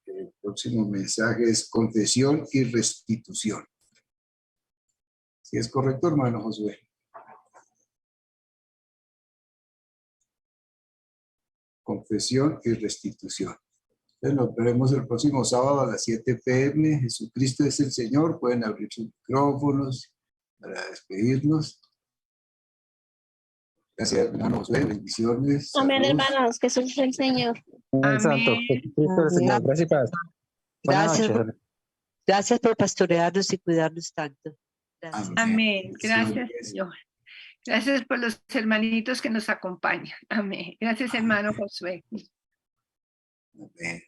El próximo mensaje es confesión y restitución. ¿Sí es correcto, hermano Josué? Confesión y restitución. Entonces nos veremos el próximo sábado a las 7 p.m. Jesucristo es el Señor. Pueden abrir sus micrófonos para despedirnos. Gracias, hermano Josué. Bendiciones. Amén, Salud. hermanos, que es el Señor. Santo, Amén. Jesucristo el Señor. Gracias y paz. Buenas Gracias, noches. gracias por pastorearnos y cuidarnos tanto. Gracias. Amén. Gracias, Bendiciones. Señor. Gracias por los hermanitos que nos acompañan. Amén. Gracias, hermano Josué. Amén.